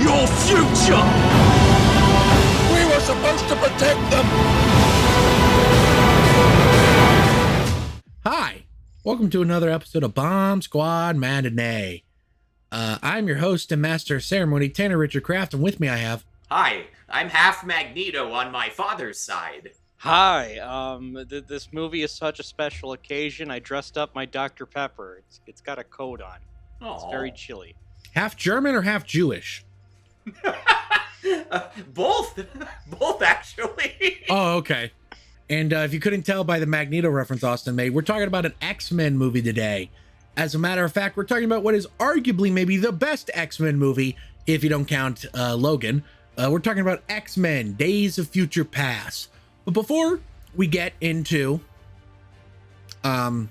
your future! We were supposed to protect them! Hi, welcome to another episode of Bomb Squad Matinee. I'm your host and master of ceremony, Tanner Richard Kraft, and with me I have... Hi, I'm half Magneto on my father's side. Hi, this movie is such a special occasion. I dressed up my Dr. Pepper. It's got a coat on. It's very chilly. Half German or half Jewish? Both actually. Oh, okay. And if you couldn't tell by the Magneto reference Austin made, we're talking about an X-Men movie today. As a matter of fact, we're talking about what is arguably maybe the best X-Men movie, if you don't count Logan. We're talking about X-Men, Days of Future Past. But before we get into our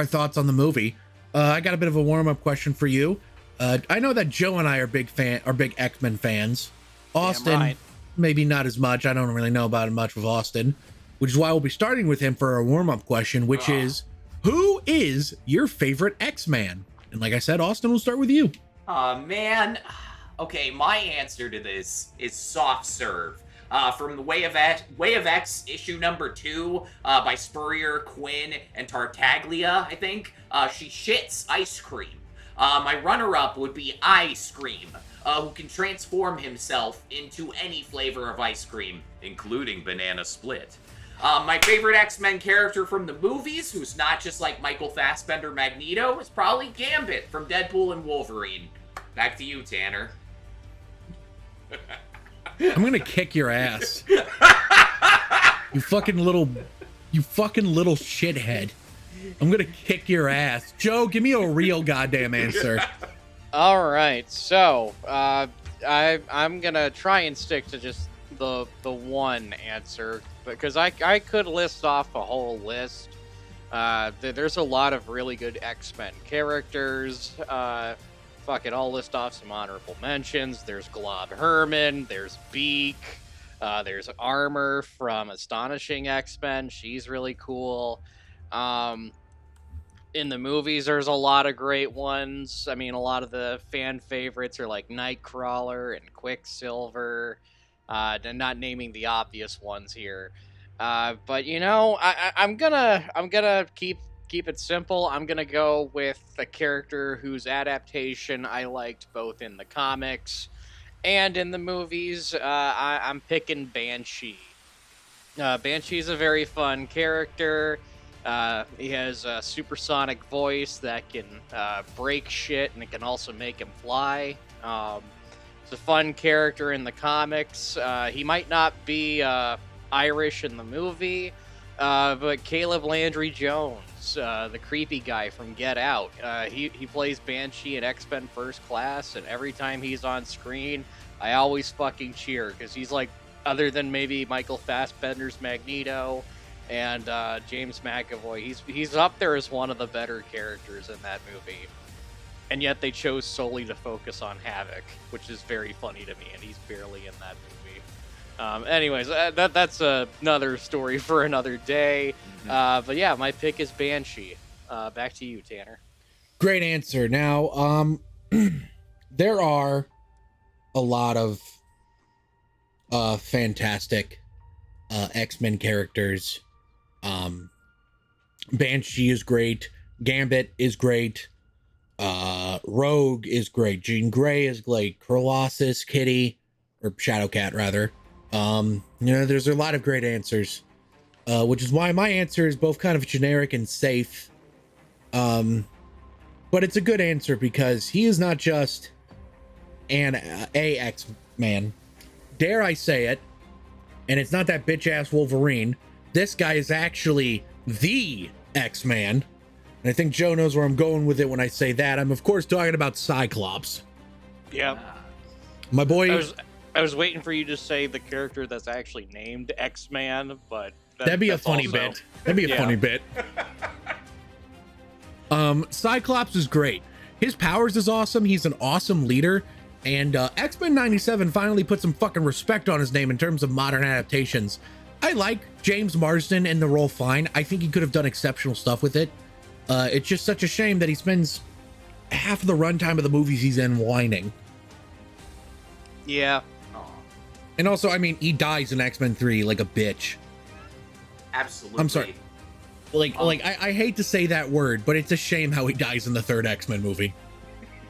thoughts on the movie, I got a bit of a warm-up question for you. I know that Joe and I are big X-Men fans. Austin, right. Maybe not as much. I don't really know about it much with Austin, which is why we'll be starting with him for our warm-up question, which is, who is your favorite X-Man? And like I said, Austin, we'll start with you. Man. Okay, my answer to this is soft serve. From the Way of X issue number 2 by Spurrier, Quinn, and Tartaglia, I think. She shits ice cream. My runner-up would be Ice Cream, who can transform himself into any flavor of ice cream, including Banana Split. My favorite X-Men character from the movies, who's not just like Michael Fassbender Magneto, is probably Gambit from Deadpool and Wolverine. Back to you, Tanner. I'm gonna kick your ass. You fucking little shithead. I'm gonna kick your ass. Joe, give me a real goddamn answer. All right, so I'm gonna try and stick to just the one answer because I could list off a whole list. There's a lot of really good X-Men characters. Fuck it, I'll list off some honorable mentions. There's Glob Herman, there's Beak, there's Armor from Astonishing X-Men. She's really cool. In the movies, there's a lot of great ones. I mean, a lot of the fan favorites are like Nightcrawler and Quicksilver. And not naming the obvious ones here. But you know, I'm gonna keep it simple. I'm gonna go with a character whose adaptation I liked both in the comics and in the movies. I'm picking Banshee. Banshee's a very fun character. He has a supersonic voice that can break shit, and it can also make him fly. He's a fun character in the comics. He might not be Irish in the movie, but Caleb Landry Jones, the creepy guy from Get Out, he plays Banshee in X-Men First Class, and every time he's on screen, I always fucking cheer, because he's like, other than maybe Michael Fassbender's Magneto and James McAvoy, he's up there as one of the better characters in that movie. And yet they chose solely to focus on Havoc, which is very funny to me, and he's barely in that movie. Anyways, that's another story for another day. But yeah, my pick is Banshee. Back to you, Tanner. Great answer. Now, there are a lot of fantastic X-Men characters. Banshee is great. Gambit is great. Rogue is great. Jean Grey is great. Colossus, Kitty, or Shadowcat rather. You know, there's a lot of great answers, which is why my answer is both kind of generic and safe. But it's a good answer because he is not just a X-Man. Dare I say it? And it's not that bitch ass Wolverine. This guy is actually the X-Man. And I think Joe knows where I'm going with it when I say that. I'm of course talking about Cyclops. Yeah. My boy. I was waiting for you to say the character that's actually named X-Man, but that'd be a funny bit. That'd be a funny bit. Cyclops is great. His powers is awesome. He's an awesome leader. And X-Men 97 finally put some fucking respect on his name in terms of modern adaptations. I like James Marsden in the role fine. I think he could have done exceptional stuff with it. It's just such a shame that he spends half of the runtime of the movies he's in whining. Yeah. Oh, And also, I mean, he dies in X-Men 3 like a bitch. absolutely. I'm sorry. I hate to say that word, but it's a shame how he dies in the third X-Men movie.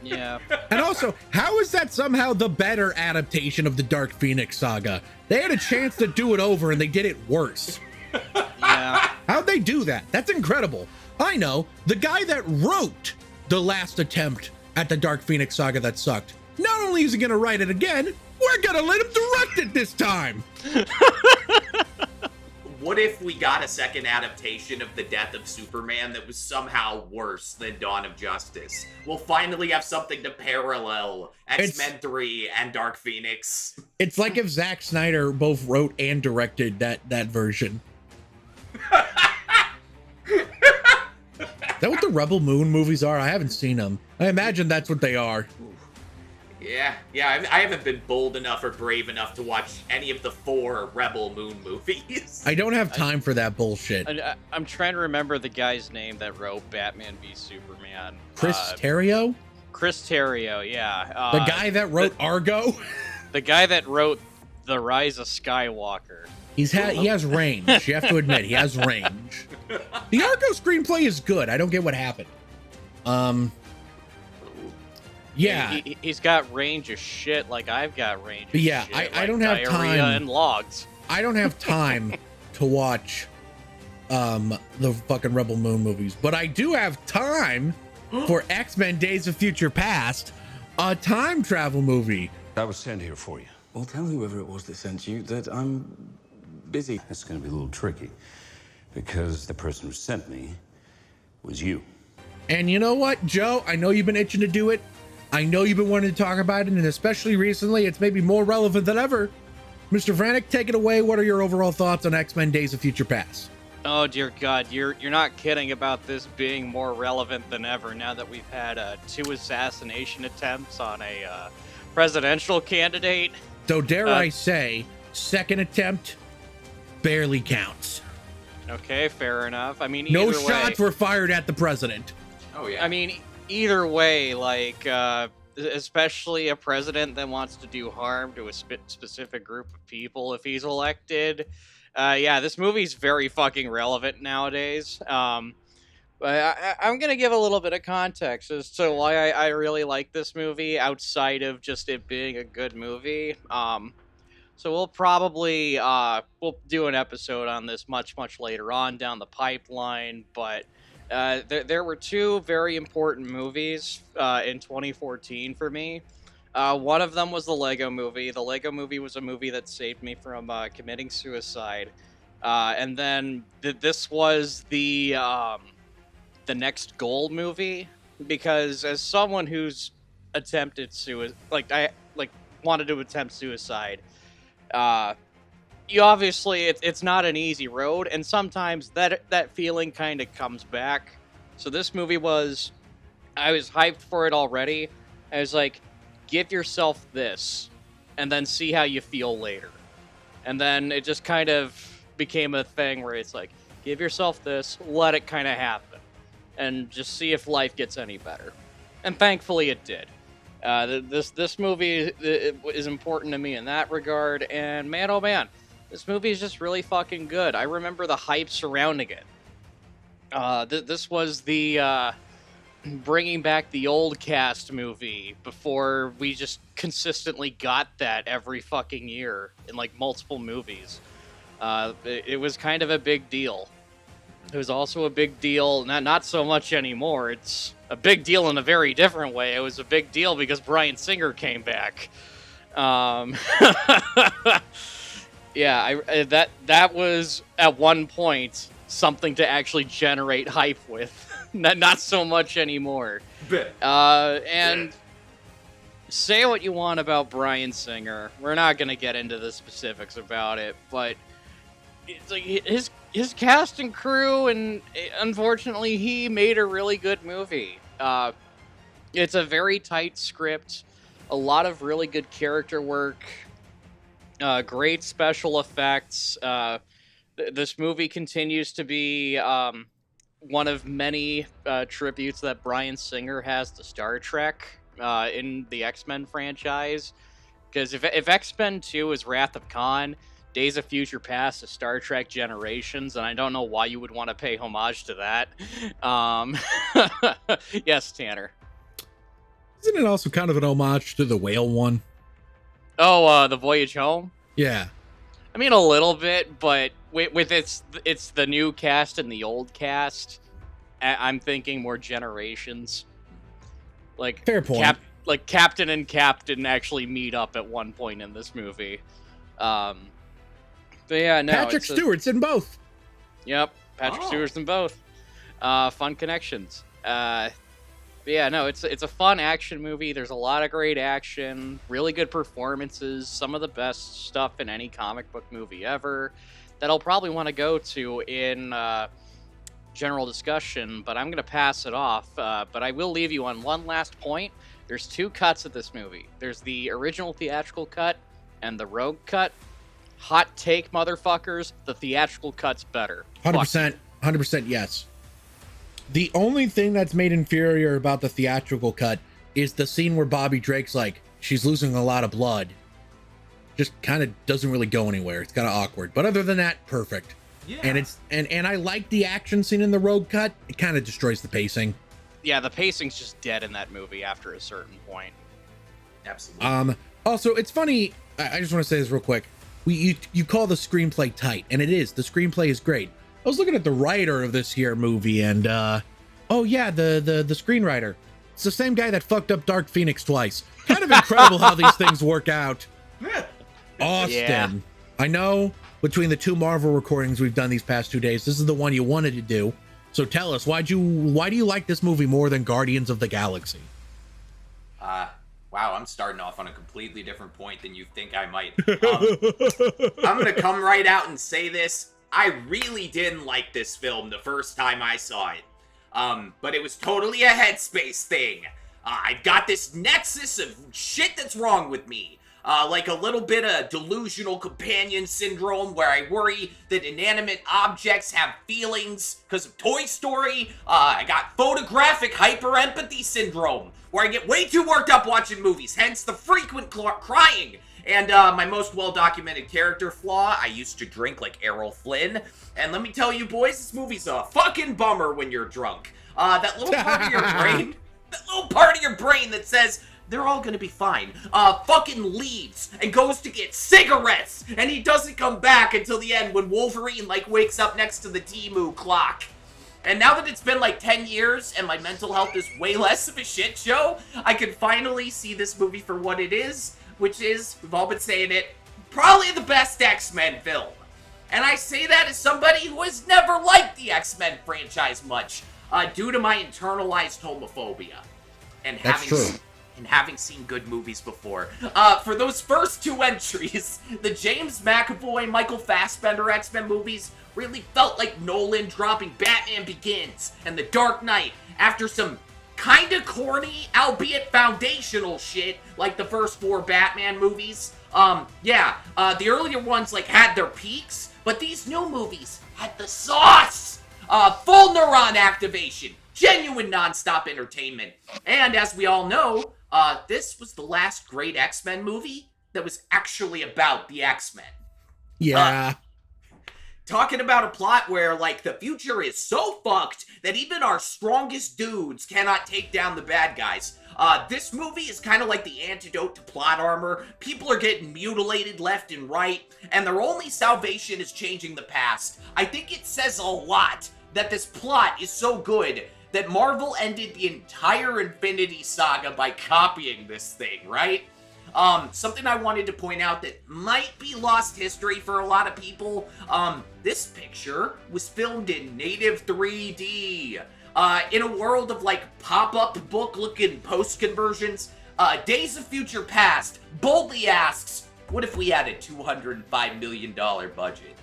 Yeah. And also, how is that somehow the better adaptation of the Dark Phoenix saga? They had a chance to do it over and they did it worse. Yeah. How'd they do that? That's incredible. I know, the guy that wrote the last attempt at the Dark Phoenix saga that sucked, not only is he gonna write it again, we're gonna let him direct it this time. What if we got a second adaptation of the death of Superman that was somehow worse than Dawn of Justice? We'll finally have something to parallel X-Men 3 and Dark Phoenix. It's like if Zack Snyder both wrote and directed that version. Is that what the Rebel Moon movies are? I haven't seen them. I imagine that's what they are. Yeah, I haven't been bold enough or brave enough to watch any of the 4 Rebel Moon movies. I don't have time for that bullshit. I'm trying to remember the guy's name that wrote Batman v Superman. Chris Terrio? Chris Terrio, yeah. The guy that wrote Argo? The guy that wrote The Rise of Skywalker. He has range. You have to admit, he has range. The Argo screenplay is good. I don't get what happened. Yeah. He's got range of shit like I've got range of yeah, shit. I like don't have diarrhea time. and logs. I don't have time to watch the fucking Rebel Moon movies, but I do have time for X-Men Days of Future Past, a time travel movie. I was sent here for you. Well, tell whoever it was that sent you that I'm busy. It's going to be a little tricky because the person who sent me was you. And you know what, Joe? I know you've been itching to do it. I know you've been wanting to talk about it, and especially recently, it's maybe more relevant than ever. Mr. Vranick, take it away. What are your overall thoughts on X-Men Days of Future Past? Oh dear God, you're not kidding about this being more relevant than ever now that we've had 2 assassination attempts on a presidential candidate. So dare I say, second attempt barely counts. Okay, fair enough. I mean, No either shots way, were fired at the president. Oh, yeah. I mean, either way, like, especially a president that wants to do harm to a specific group of people if he's elected. Yeah, this movie's very fucking relevant nowadays. But I'm going to give a little bit of context as to why I really like this movie outside of just it being a good movie. So we'll probably we'll do an episode on this much later on down the pipeline. But there were 2 very important movies in 2014 for me. One of them was the Lego Movie. The Lego Movie was a movie that saved me from committing suicide. And then this was the Next Goal movie, because as someone who's attempted suicide, wanted to attempt suicide, you obviously it's not an easy road, and sometimes that feeling kind of comes back. So this movie I was hyped for it already. I was like, give yourself this, and then see how you feel later. And then it just kind of became a thing where it's like, give yourself this, let it kind of happen, and just see if life gets any better. And thankfully it did. This movie is important to me in that regard, and man, oh man, this movie is just really fucking good. I remember the hype surrounding it. This was the bringing back the old cast movie before we just consistently got that every fucking year in like multiple movies. It was kind of a big deal. It was also a big deal, not so much anymore. It's a big deal in a very different way. It was a big deal because Bryan Singer came back. Yeah, that was at one point something to actually generate hype with. Not so much anymore. And say what you want about Bryan Singer. We're not going to get into the specifics about it, but it's like his cast and crew, and unfortunately, he made a really good movie. It's a very tight script, a lot of really good character work, great special effects. This movie continues to be one of many tributes that Bryan Singer has to Star Trek in the X-Men franchise, Because if X-Men 2 is Wrath of Khan, Days of Future Past is Star Trek Generations, and I don't know why you would want to pay homage to that. Yes, Tanner. Isn't it also kind of an homage to the whale one? Oh, The Voyage Home? Yeah. I mean, a little bit, but with it's the new cast and the old cast. I'm thinking more Generations. Like Fair point. Captain and Captain actually meet up at one point in this movie. But yeah, no. Patrick Stewart's in both. Yep, Patrick Stewart's in both. Fun connections. But yeah, no, it's a fun action movie. There's a lot of great action, really good performances, some of the best stuff in any comic book movie ever that I'll probably want to go to in general discussion, but I'm going to pass it off. But I will leave you on one last point. There's two cuts of this movie. There's the original theatrical cut and the rogue cut. Hot take, motherfuckers. The theatrical cut's better. 100%. 100% yes. The only thing that's made inferior about the theatrical cut is the scene where Bobby Drake's like, she's losing a lot of blood. Just kind of doesn't really go anywhere. It's kind of awkward. But other than that, perfect. Yeah. And it's and I like the action scene in the rogue cut. It kind of destroys the pacing. Yeah, the pacing's just dead in that movie after a certain point. Absolutely. Also, it's funny. I just want to say this real quick. You call the screenplay tight, and it is. The screenplay is great. I was looking at the writer of this here movie, and oh yeah, the screenwriter. It's the same guy that fucked up Dark Phoenix twice. Kind of incredible how these things work out. Austin, Yeah. I know between the two Marvel recordings we've done these past 2 days, this is the one you wanted to do. So tell us, why do you like this movie more than Guardians of the Galaxy? Wow, I'm starting off on a completely different point than you think I might. I'm gonna come right out and say this. I really didn't like this film the first time I saw it. But it was totally a headspace thing. I've got this nexus of shit that's wrong with me. Like a little bit of delusional companion syndrome where I worry that inanimate objects have feelings because of Toy Story. I got photographic hyper-empathy syndrome where I get way too worked up watching movies, hence the frequent crying. And my most well-documented character flaw, I used to drink like Errol Flynn. And let me tell you boys, this movie's a fucking bummer when you're drunk. That little part of your brain, that says, they're all gonna be fine, fucking leaves and goes to get cigarettes, and he doesn't come back until the end when Wolverine, like, wakes up next to the Temu clock. And now that it's been like 10 years and my mental health is way less of a shit show, I can finally see this movie for what it is, which is, we've all been saying it, probably the best X-Men film. And I say that as somebody who has never liked the X-Men franchise much, due to my internalized homophobia. And having seen good movies before. For those first two entries, the James McAvoy, Michael Fassbender X-Men movies really felt like Nolan dropping Batman Begins and The Dark Knight after some kinda corny, albeit foundational shit, like the first four Batman movies. The earlier ones, like, had their peaks, but these new movies had the sauce! Full neuron activation, genuine non-stop entertainment. And as we all know, this was the last great X-Men movie that was actually about the X-Men. Yeah. Talking about a plot where, like, the future is so fucked that even our strongest dudes cannot take down the bad guys. This movie is kind of like the antidote to plot armor. People are getting mutilated left and right, and their only salvation is changing the past. I think it says a lot that this plot is so good that Marvel ended the entire Infinity Saga by copying this thing, right? Something I wanted to point out that might be lost history for a lot of people. This picture was filmed in native 3D. In a world of, like, pop-up book-looking post-conversions, Days of Future Past boldly asks, what if we had a $205 million budget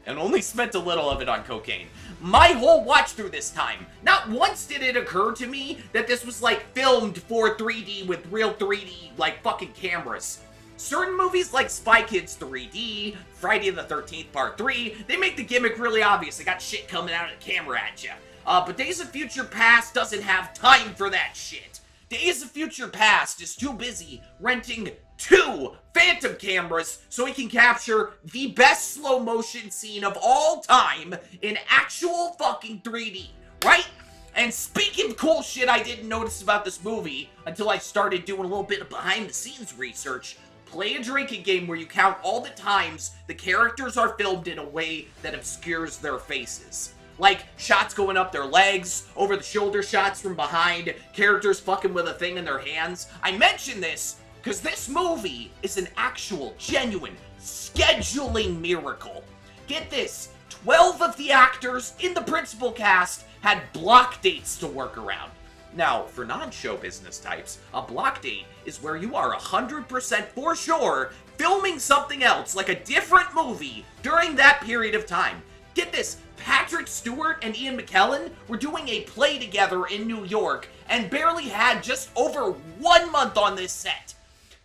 and only spent a little of it on cocaine? My whole watch through this time, not once did it occur to me that this was, like, filmed for 3D with real 3D, like, fucking cameras. Certain movies like Spy Kids 3D, Friday the 13th Part 3, they make the gimmick really obvious. They got shit coming out of the camera at you. But Days of Future Past doesn't have time for that shit. Days of Future Past is too busy renting 2 Phantom cameras so he can capture the best slow motion scene of all time in actual fucking 3D, right? And speaking of cool shit I didn't notice about this movie until I started doing a little bit of behind the scenes research, play a drinking game where you count all the times the characters are filmed in a way that obscures their faces. Like, shots going up their legs, over the shoulder shots from behind, characters fucking with a thing in their hands. I mention this because this movie is an actual, genuine scheduling miracle. Get this, 12 of the actors in the principal cast had block dates to work around. Now, for non-show business types, a block date is where you are 100% for sure filming something else, like a different movie, during that period of time. Get this, Patrick Stewart and Ian McKellen were doing a play together in New York and barely had just over 1 month on this set.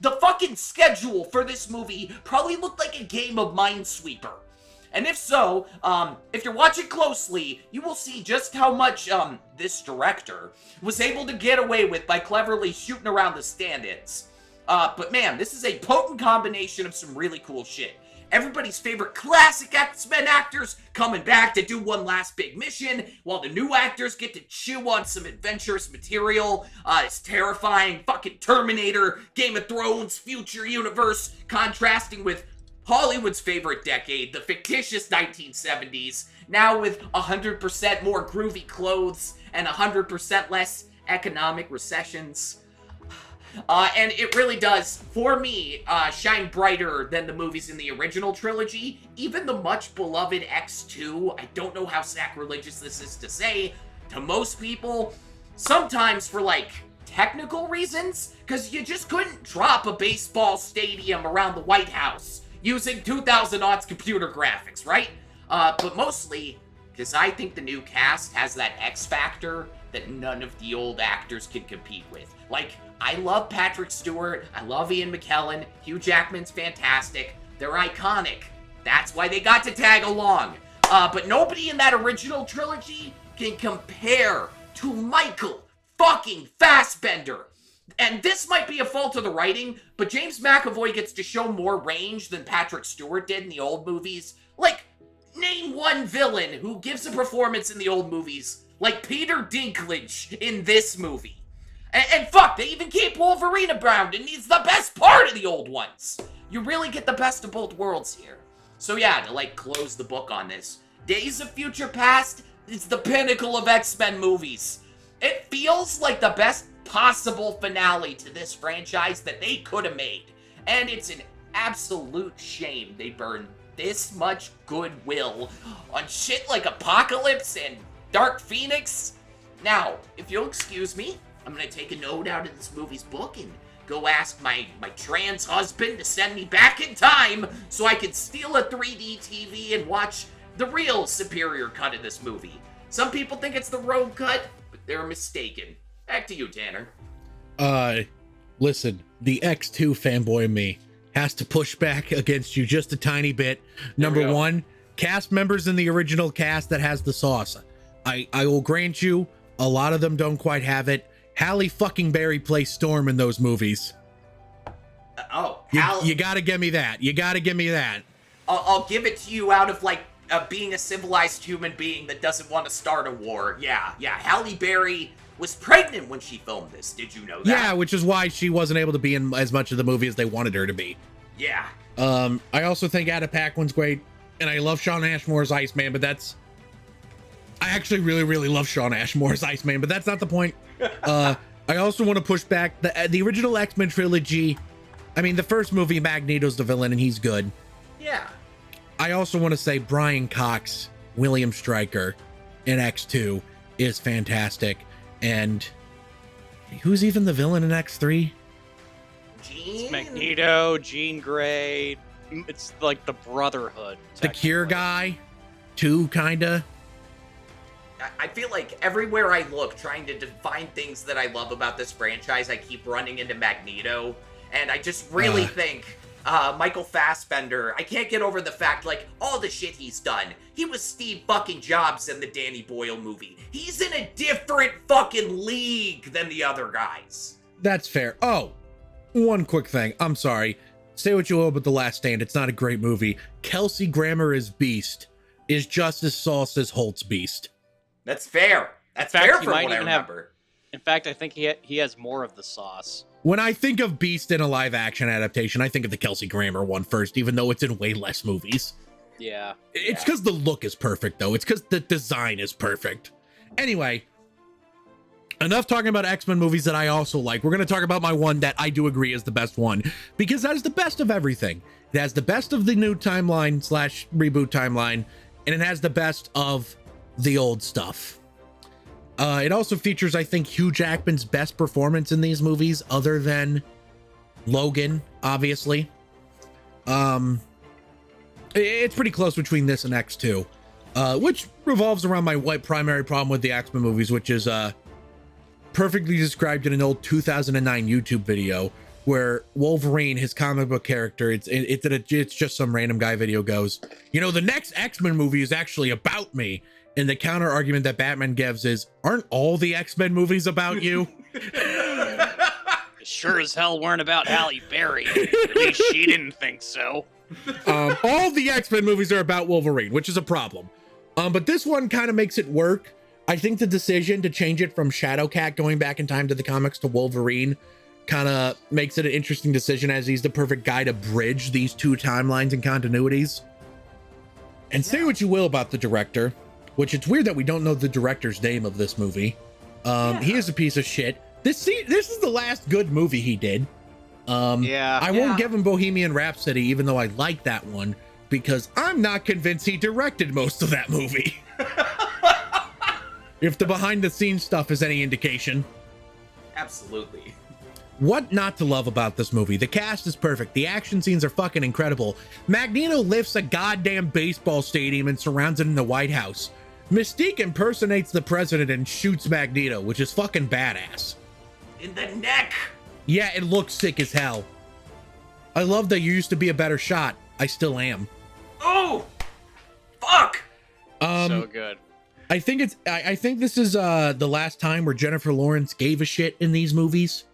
The fucking schedule for this movie probably looked like a game of Minesweeper. And if so, if you're watching closely, you will see just how much, this director was able to get away with by cleverly shooting around the stand-ins. But man, this is a potent combination of some really cool shit. Everybody's favorite classic X-Men actors coming back to do one last big mission, while the new actors get to chew on some adventurous material. It's terrifying fucking Terminator, Game of Thrones, future universe, contrasting with Hollywood's favorite decade, the fictitious 1970s, now with 100% more groovy clothes and 100% less economic recessions. And it really does, for me, shine brighter than the movies in the original trilogy. Even the much beloved X2, I don't know how sacrilegious this is to say, to most people, sometimes for, like, technical reasons, because you just couldn't drop a baseball stadium around the White House using 2000 odds computer graphics, right? But mostly, because I think the new cast has that X factor that none of the old actors can compete with. Like, I love Patrick Stewart, I love Ian McKellen, Hugh Jackman's fantastic, they're iconic. That's why they got to tag along. But nobody in that original trilogy can compare to Michael fucking Fassbender. And this might be a fault of the writing, but James McAvoy gets to show more range than Patrick Stewart did in the old movies. Like, name one villain who gives a performance in the old movies like Peter Dinklage in this movie. And fuck, they even keep Wolverine around, and he's the best part of the old ones. You really get the best of both worlds here. So yeah, to like close the book on this, Days of Future Past is the pinnacle of X-Men movies. It feels like the best possible finale to this franchise that they could have made. And it's an absolute shame they burned this much goodwill on shit like Apocalypse and Dark Phoenix. Now, if you'll excuse me, I'm gonna take a note out of this movie's book and go ask my trans husband to send me back in time so I can steal a 3D TV and watch the real superior cut of this movie. Some people think it's the road cut, but they're mistaken. Back to you, Tanner. Listen, the X2 fanboy in me has to push back against you just a tiny bit. Number one, cast members in the original cast that has the sauce. I will grant you, a lot of them don't quite have it. Halle fucking Berry plays Storm in those movies. You gotta give me that. You gotta give me that. I'll give it to you out of like being a civilized human being that doesn't want to start a war. Yeah. Halle Berry was pregnant when she filmed this. Did you know that? Yeah, which is why she wasn't able to be in as much of the movie as they wanted her to be. Yeah. I also think Ada Paquin's great, and I love Shawn Ashmore's Iceman, but that's... I actually really, really love Shawn Ashmore's Iceman, but that's not the point. I also want to push back the original X-Men trilogy. I mean, the first movie, Magneto's the villain, and he's good. Yeah. I also want to say Brian Cox, William Stryker in X2 is fantastic. And who's even the villain in X3? Jean? Magneto, Jean Grey. It's like the Brotherhood. The Cure guy, too, kinda. I feel like everywhere I look, trying to define things that I love about this franchise, I keep running into Magneto. And I just really think Michael Fassbender, I can't get over the fact, like, all the shit he's done. He was Steve fucking Jobs in the Danny Boyle movie. He's in a different fucking league than the other guys. That's fair. Oh, one quick thing. I'm sorry. Say what you will about The Last Stand. It's not a great movie. Kelsey Grammer as Beast is just as sauce as Holt's Beast. That's fair. That's In fact, fair he from might what I even have- remember. In fact, I think he has more of the sauce. When I think of Beast in a live action adaptation, I think of the Kelsey Grammer one first, even though it's in way less movies. Yeah. It's because the look is perfect, though. It's because the design is perfect. Anyway, enough talking about X-Men movies that I also like. We're going to talk about my one that I do agree is the best one, because that is the best of everything. It has the best of the new timeline / reboot timeline, and it has the best of the old stuff. It also features, I think, Hugh Jackman's best performance in these movies, other than Logan, obviously. It's pretty close between this and X2, which revolves around my primary problem with the X-Men movies, which is perfectly described in an old 2009 YouTube video where Wolverine, his comic book character, it's just some random guy video goes, you know, the next X-Men movie is actually about me. And the counter argument that Batman gives is, aren't all the X-Men movies about you? Sure as hell weren't about Halle Berry. At least she didn't think so. All the X-Men movies are about Wolverine, which is a problem. But this one kind of makes it work. I think the decision to change it from Shadowcat going back in time to the comics to Wolverine kind of makes it an interesting decision, as he's the perfect guy to bridge these two timelines and continuities. And say what you will about the director, which it's weird that we don't know the director's name of this movie. He is a piece of shit. This is the last good movie he did. I won't give him Bohemian Rhapsody, even though I like that one, because I'm not convinced he directed most of that movie. If the behind the scenes stuff is any indication. Absolutely. What not to love about this movie? The cast is perfect. The action scenes are fucking incredible. Magneto lifts a goddamn baseball stadium and surrounds it in the White House. Mystique impersonates the president and shoots Magneto, which is fucking badass. In the neck. Yeah, it looks sick as hell. I love that you used to be a better shot. I still am. Oh, fuck. So good. I think this is the last time where Jennifer Lawrence gave a shit in these movies.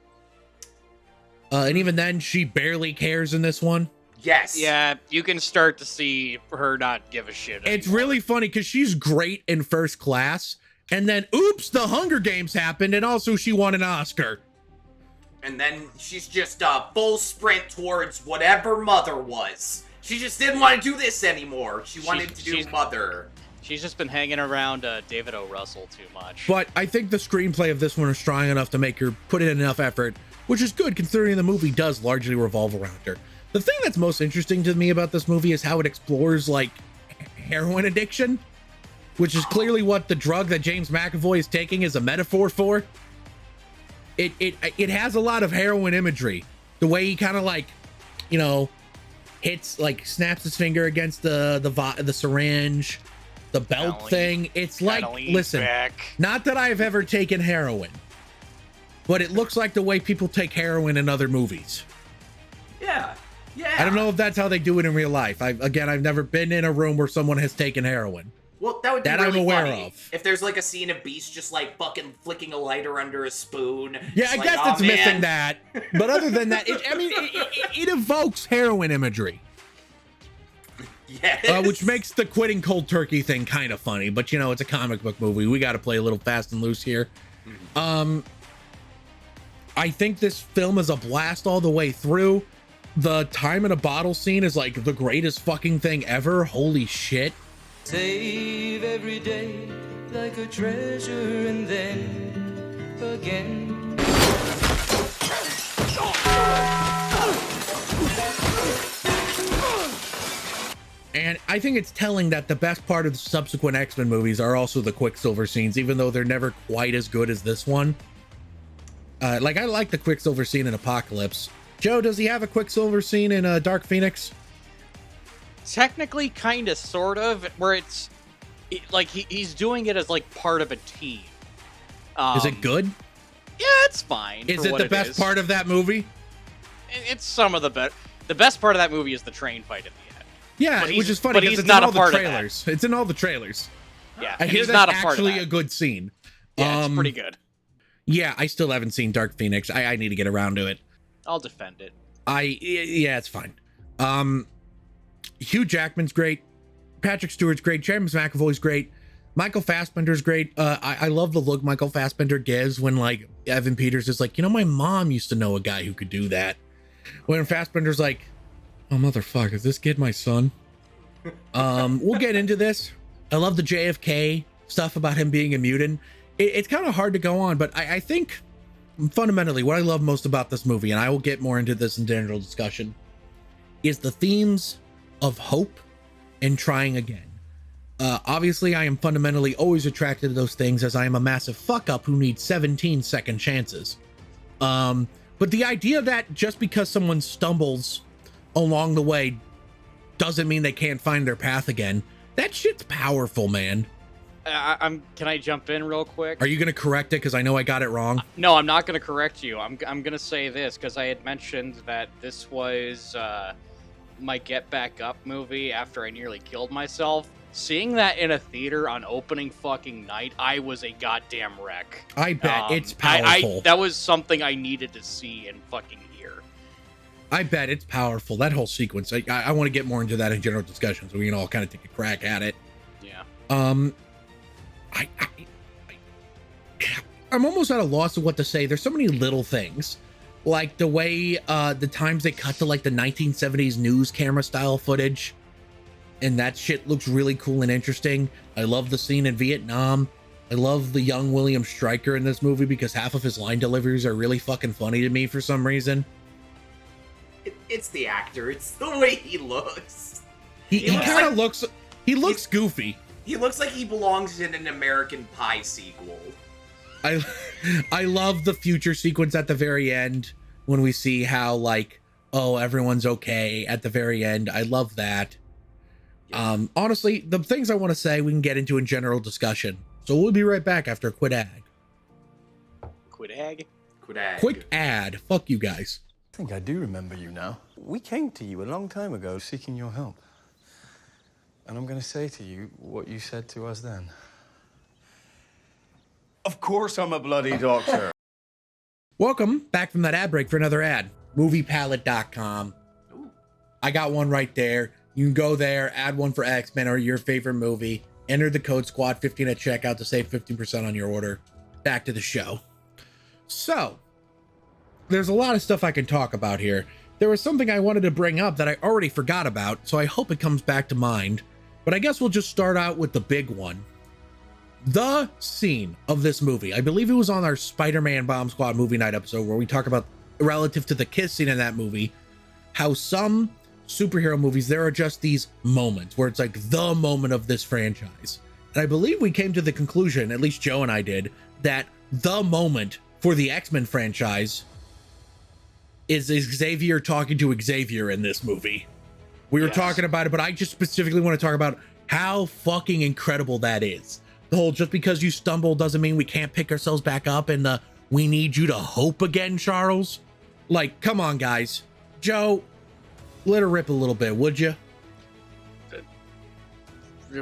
And even then, she barely cares in this one. Yes. Yeah, you can start to see her not give a shit anymore. It's really funny because she's great in First Class, and then oops, the Hunger Games happened, and also she won an Oscar. And then she's just full sprint towards whatever Mother was. She just didn't want to do this anymore. She wanted to do Mother. She's just been hanging around David O. Russell too much. But I think the screenplay of this one is strong enough to make her put in enough effort, which is good considering the movie does largely revolve around her. The thing that's most interesting to me about this movie is how it explores, like, heroin addiction, which is clearly what the drug that James McAvoy is taking is a metaphor for. It has a lot of heroin imagery. The way he kind of, like, you know, hits, like, snaps his finger against the syringe, the belt thing. It's like, listen, not that I've ever taken heroin, but it looks like the way people take heroin in other movies. Yeah. Yeah. I don't know if that's how they do it in real life. I've never been in a room where someone has taken heroin. Well, that would be really I'm aware funny. of. If there's like a scene of Beast just like fucking flicking a lighter under a spoon. Yeah, I guess it's missing that. But other than that, it evokes heroin imagery. Yes. Which makes the quitting cold turkey thing kind of funny. But, you know, it's a comic book movie. We got to play a little fast and loose here. I think this film is a blast all the way through. The time in a bottle scene is like the greatest fucking thing ever. Holy shit. Save every day like a treasure and then again. And I think it's telling that the best part of the subsequent X-Men movies are also the Quicksilver scenes, even though they're never quite as good as this one. Like, I like the Quicksilver scene in Apocalypse. Joe, does he have a Quicksilver scene in Dark Phoenix? Technically, kind of, sort of, where like he's doing it as like part of a team. Is it good? Yeah, it's fine. Is it the best part of that movie? It's some of the best. The best part of that movie is the train fight at the end. Yeah, which is funny because it's in all the trailers. It's in all the trailers. Yeah, I hear that's actually a good scene. Yeah, it's pretty good. Yeah, I still haven't seen Dark Phoenix. I need to get around to it. I'll defend it. Yeah, it's fine. Hugh Jackman's great. Patrick Stewart's great. James McAvoy's great. Michael Fassbender's great. I love the look Michael Fassbender gives when like Evan Peters is like, my mom used to know a guy who could do that. When Fassbender's like, oh motherfucker, is this kid my son? We'll get into this. I love the JFK stuff about him being a mutant. It's kind of hard to go on, but I think fundamentally what I love most about this movie, and I will get more into this in general discussion, is the themes of hope and trying again. Obviously, I am fundamentally always attracted to those things as I am a massive fuck up who needs 17 second chances. But the idea that just because someone stumbles along the way doesn't mean they can't find their path again, that shit's powerful, man. Can I jump in real quick? Are you going to correct it? Because I know I got it wrong. No, I'm not going to correct you. I'm going to say this because I had mentioned that this was my Get Back Up movie after I nearly killed myself. Seeing that in a theater on opening fucking night, I was a goddamn wreck. I bet it's powerful. That was something I needed to see and fucking hear. I bet it's powerful. That whole sequence. I want to get more into that in general discussion so we can all kind of take a crack at it. Yeah. I'm almost at a loss of what to say. There's so many little things. Like the way the times they cut to like the 1970s news camera style footage. And that shit looks really cool and interesting. I love the scene in Vietnam. I love the young William Stryker in this movie because half of his line deliveries are really fucking funny to me for some reason. It's the actor. It's the way he looks. He kind of looks... He looks goofy. He looks like he belongs in an American Pie sequel. I love the future sequence at the very end when we see how, like, oh, everyone's okay at the very end. I love that. Honestly, the things I want to say we can get into in general discussion. So we'll be right back after a quick ad. Quick ad. Fuck you guys. I think I do remember you now. We came to you a long time ago seeking your help. And I'm going to say to you what you said to us then. Of course I'm a bloody doctor. Welcome back from that ad break for another ad. Moviepalette.com. I got one right there. You can go there, add one for X-Men or your favorite movie. Enter the code SQUAD15 at checkout to save 15% on your order. Back to the show. So, there's a lot of stuff I can talk about here. There was something I wanted to bring up that I already forgot about, so I hope it comes back to mind. But I guess we'll just start out with the big one. The scene of this movie. I believe it was on our Spider-Man Bomb Squad movie night episode where we talk about, relative to the kiss scene in that movie, how some superhero movies, there are just these moments where it's like the moment of this franchise. And I believe we came to the conclusion, at least Joe and I did, that the moment for the X-Men franchise is Xavier talking to Xavier in this movie. We were talking about it, but I just specifically want to talk about how fucking incredible that is. The whole just because you stumble doesn't mean we can't pick ourselves back up, and the we need you to hope again, Charles. Like, come on, guys. Joe, let her rip a little bit, would you?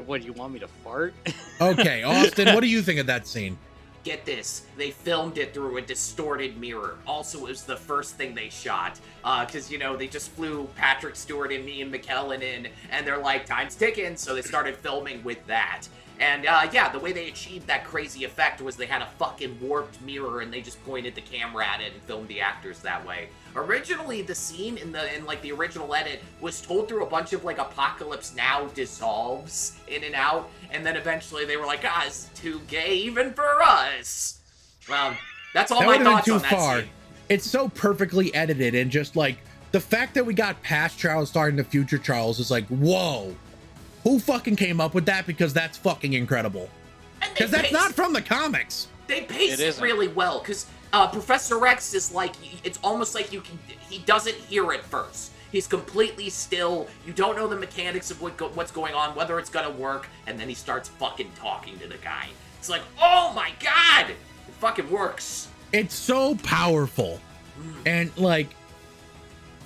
What, do you want me to fart? Okay, Austin, what do you think of that scene? Get this, they filmed it through a distorted mirror. Also, it was the first thing they shot. Because, they just flew Patrick Stewart and Ian McKellen in, and they're like, time's ticking, so they started filming with that. And, the way they achieved that crazy effect was they had a fucking warped mirror, and they just pointed the camera at it and filmed the actors that way. Originally, the scene in the original edit was told through a bunch of, Apocalypse Now dissolves in and out, and then eventually they were like, it's too gay even for us. Well, that's all my thoughts on that scene. It's so perfectly edited, and just, the fact that we got past Charles starting to future Charles is like, whoa. Who fucking came up with that? Because that's fucking incredible. Because that's not from the comics. They pace it really well, because Professor X is it's almost like he doesn't hear it first. He's completely still. You don't know the mechanics of what's going on, whether it's gonna work, and then he starts fucking talking to the guy. It's like, oh my god! It fucking works. It's so powerful. And,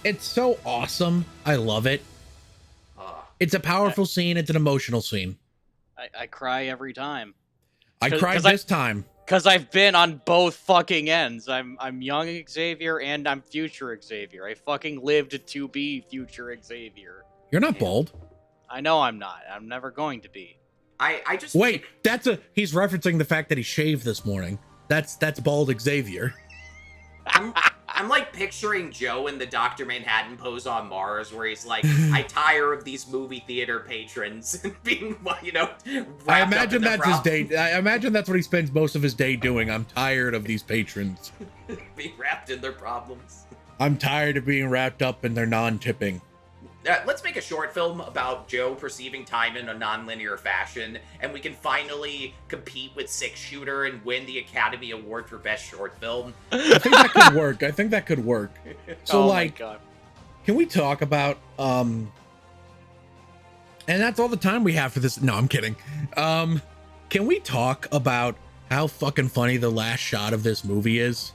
it's so awesome. I love it. It's a powerful scene. It's an emotional scene. I cry every time. I cried this time. Because I've been on both fucking ends. I'm young Xavier and I'm future Xavier. I fucking lived to be future Xavier. You're not bald. I know I'm not. I'm never going to be. I just Wait, he's referencing the fact that he shaved this morning. That's bald Xavier. I'm like picturing Joe in the Dr. Manhattan pose on Mars, where he's like, "I tire of these movie theater patrons being, I imagine that's his day. I imagine that's what he spends most of his day doing. I'm tired of these patrons being wrapped in their problems. I'm tired of being wrapped up in their non-tipping. Let's make a short film about Joe perceiving time in a non-linear fashion, and we can finally compete with Six Shooter and win the Academy Award for Best Short Film. I think that could work. So, oh like, my God. Can we talk about, and that's all the time we have for this. No, I'm kidding. Can we talk about how fucking funny the last shot of this movie is?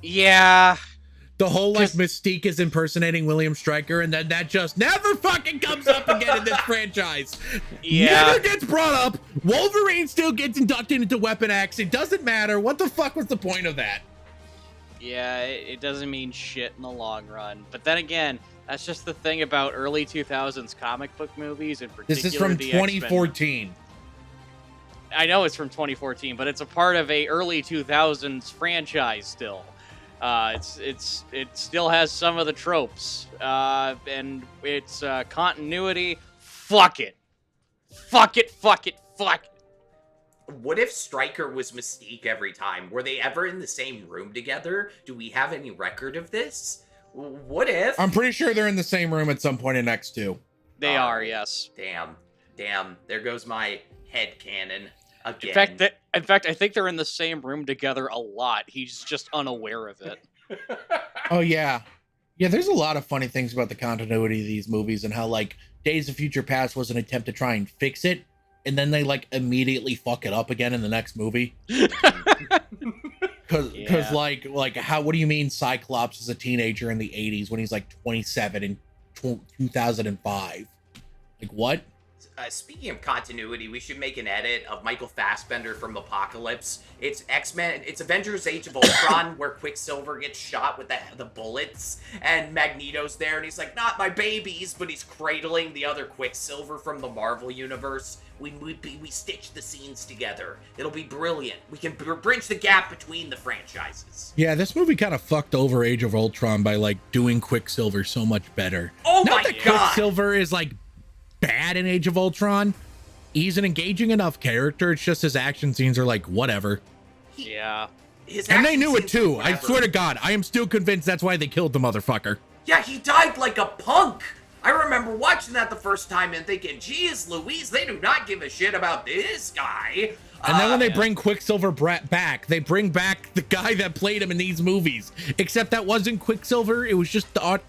Yeah. The whole, like, Mystique is impersonating William Stryker, and then that just never fucking comes up again in this franchise. Yeah. Never gets brought up. Wolverine still gets inducted into Weapon X. It doesn't matter. What the fuck was the point of that? Yeah, it doesn't mean shit in the long run. But then again, that's just the thing about early 2000s comic book movies in particular. This is from the 2014. X-Men. I know it's from 2014, but it's a part of a early 2000s franchise still. It still has some of the tropes, and its continuity. Fuck it. What if Stryker was Mystique every time? Were they ever in the same room together? Do we have any record of this? What if? I'm pretty sure they're in the same room at some point in X2. They are, yes. Damn. There goes my headcanon again. In fact, I think they're in the same room together a lot. He's just unaware of it. Oh, yeah. Yeah, there's a lot of funny things about the continuity of these movies and how, like, Days of Future Past was an attempt to try and fix it, and then they, like, immediately fuck it up again in the next movie. Because like, how, what do you mean Cyclops is a teenager in the 80s when he's, like, 27 in 2005? Like, what? Speaking of continuity, we should make an edit of Michael Fassbender from Apocalypse. It's X-Men, it's Avengers Age of Ultron, where Quicksilver gets shot with the bullets, and Magneto's there, and he's like, not my babies, but he's cradling the other Quicksilver from the Marvel Universe. We stitch the scenes together. It'll be brilliant. We can bridge the gap between the franchises. Yeah, this movie kind of fucked over Age of Ultron by, like, doing Quicksilver so much better. Oh Not my that God! Quicksilver is, like, bad in Age of Ultron. He's an engaging enough character. It's just his action scenes are like whatever. Yeah. And they knew it too. I swear to God, I am still convinced that's why they killed the motherfucker. Yeah, he died like a punk. I remember watching that the first time and thinking, geez Louise, they do not give a shit about this guy. And then when they bring Quicksilver back, they bring back the guy that played him in these movies. Except that wasn't Quicksilver. It was just the art.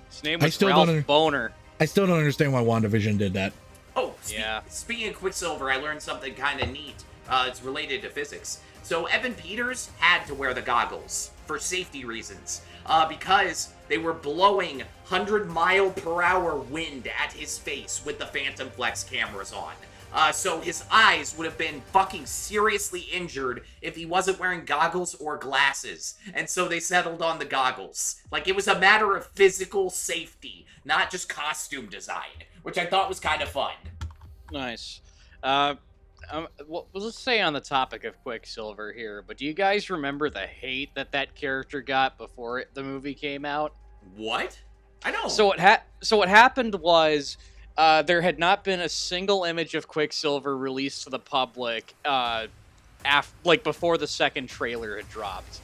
His name was Ralph Boner. I still don't understand why WandaVision did that. Oh, speaking of Quicksilver, I learned something kind of neat. It's related to physics. So Evan Peters had to wear the goggles for safety reasons because they were blowing 100-mile-per-hour wind at his face with the Phantom Flex cameras on. So his eyes would have been fucking seriously injured if he wasn't wearing goggles or glasses. And so they settled on the goggles. Like, it was a matter of physical safety, not just costume design, which I thought was kind of fun. Nice. Well, let's stay on the topic of Quicksilver here, but do you guys remember the hate that character got before the movie came out? What? I don't. So what happened was there had not been a single image of Quicksilver released to the public before the second trailer had dropped.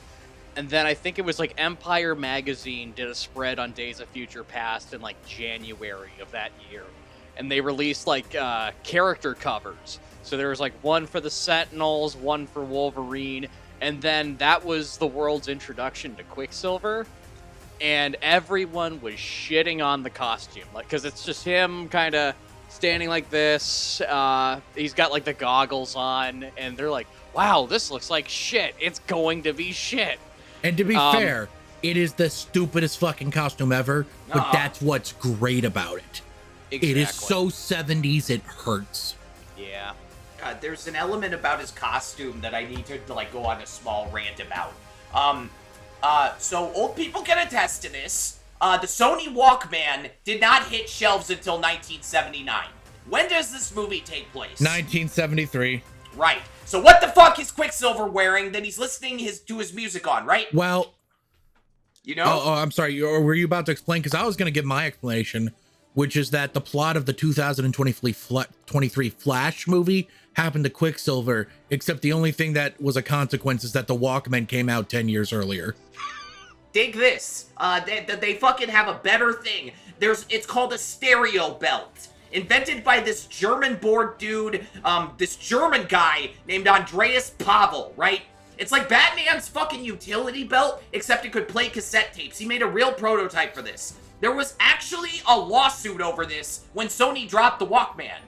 And then I think it was like Empire Magazine did a spread on Days of Future Past in like January of that year. And they released like character covers. So there was like one for the Sentinels, one for Wolverine, and then that was the world's introduction to Quicksilver. And everyone was shitting on the costume, like, because it's just him kind of standing like this. He's got like the goggles on, and they're like, "Wow, this looks like shit. It's going to be shit." And to be fair, it is the stupidest fucking costume ever, but that's what's great about it. Exactly. It is so 70s, it hurts. Yeah. There's an element about his costume that I need to like go on a small rant about. So old people can attest to this. The Sony Walkman did not hit shelves until 1979. When does this movie take place? 1973. Right. So what the fuck is Quicksilver wearing that he's listening to his music on, right? Well, you know? Oh, I'm sorry. Were you about to explain? Because I was going to give my explanation, which is that the plot of the 2023 Flash movie happened to Quicksilver, except the only thing that was a consequence is that the Walkman came out 10 years earlier. Dig this. They fucking have a better thing. It's called a stereo belt. Invented by this German-born dude, this German guy named Andreas Pavel, right? It's like Batman's fucking utility belt, except it could play cassette tapes. He made a real prototype for this. There was actually a lawsuit over this when Sony dropped the Walkman.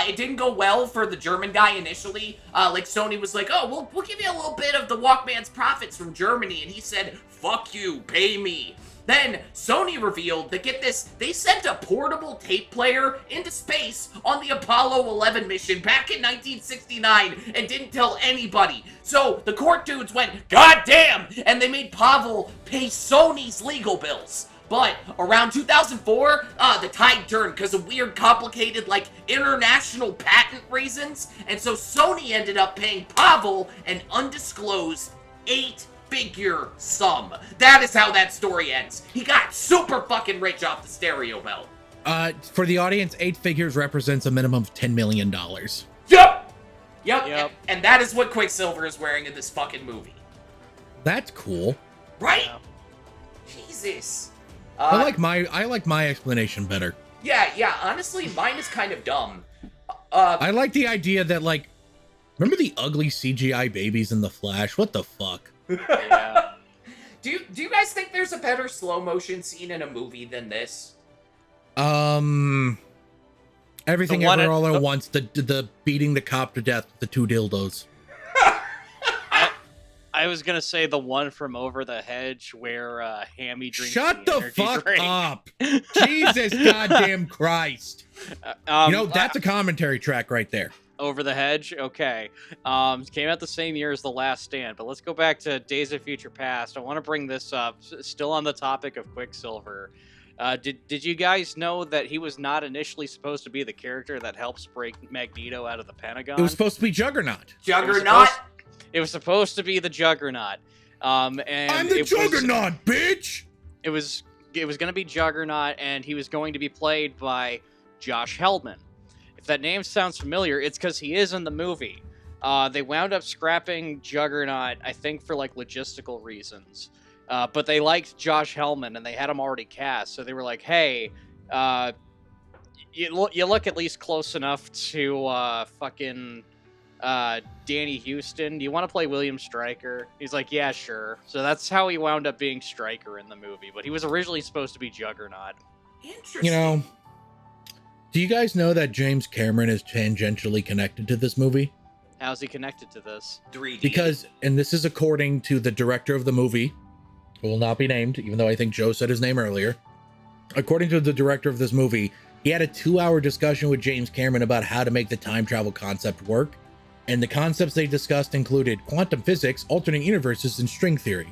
It didn't go well for the German guy initially. Like Sony was like, oh, we'll give you a little bit of the Walkman's profits from Germany. And he said, fuck you, pay me. Then Sony revealed that, get this, they sent a portable tape player into space on the Apollo 11 mission back in 1969 and didn't tell anybody. So the court dudes went, God damn, and they made Pavel pay Sony's legal bills. But around 2004, the tide turned because of weird, complicated, like, international patent reasons. And so Sony ended up paying Pavel an undisclosed $8-figure sum. That is how that story ends. He got super fucking rich off the stereo belt. For the audience, 8 figures represents a minimum of $10 million. Yep. And that is what Quicksilver is wearing in this fucking movie. That's cool. Right? Yeah. Jesus. I like my explanation better. Yeah, honestly, mine is kind of dumb. I like the idea that, like, remember the ugly CGI babies in The Flash? What the fuck? Yeah. Do you guys think there's a better slow motion scene in a movie than this? Everything Ever All at Once, the beating the cop to death with the 2 dildos. I was gonna say the one from Over the Hedge where Hammy drinks. Shut the fuck up! Jesus goddamn Christ! That's a commentary track right there. Over the Hedge, okay. Came out the same year as The Last Stand, but let's go back to Days of Future Past. I want to bring this up, still on the topic of Quicksilver. Did you guys know that he was not initially supposed to be the character that helps break Magneto out of the Pentagon? It was supposed to be Juggernaut. It was supposed to be the Juggernaut. And I'm the Juggernaut, bitch! It was going to be Juggernaut, and he was going to be played by Josh Heldman. If that name sounds familiar, it's because he is in the movie. They wound up scrapping Juggernaut, I think, for like logistical reasons. But they liked Josh Heldman, and they had him already cast. So they were like, hey, you look at least close enough to fucking... Danny Houston, do you want to play William Stryker? He's like, yeah, sure. So that's how he wound up being Stryker in the movie, but he was originally supposed to be Juggernaut. Interesting. Do you guys know that James Cameron is tangentially connected to this movie? How's he connected to this? 3D. Because, and this is according to the director of the movie, who will not be named, even though I think Joe said his name earlier. According to the director of this movie, he had a 2-hour discussion with James Cameron about how to make the time travel concept work. And the concepts they discussed included quantum physics, alternate universes, and string theory.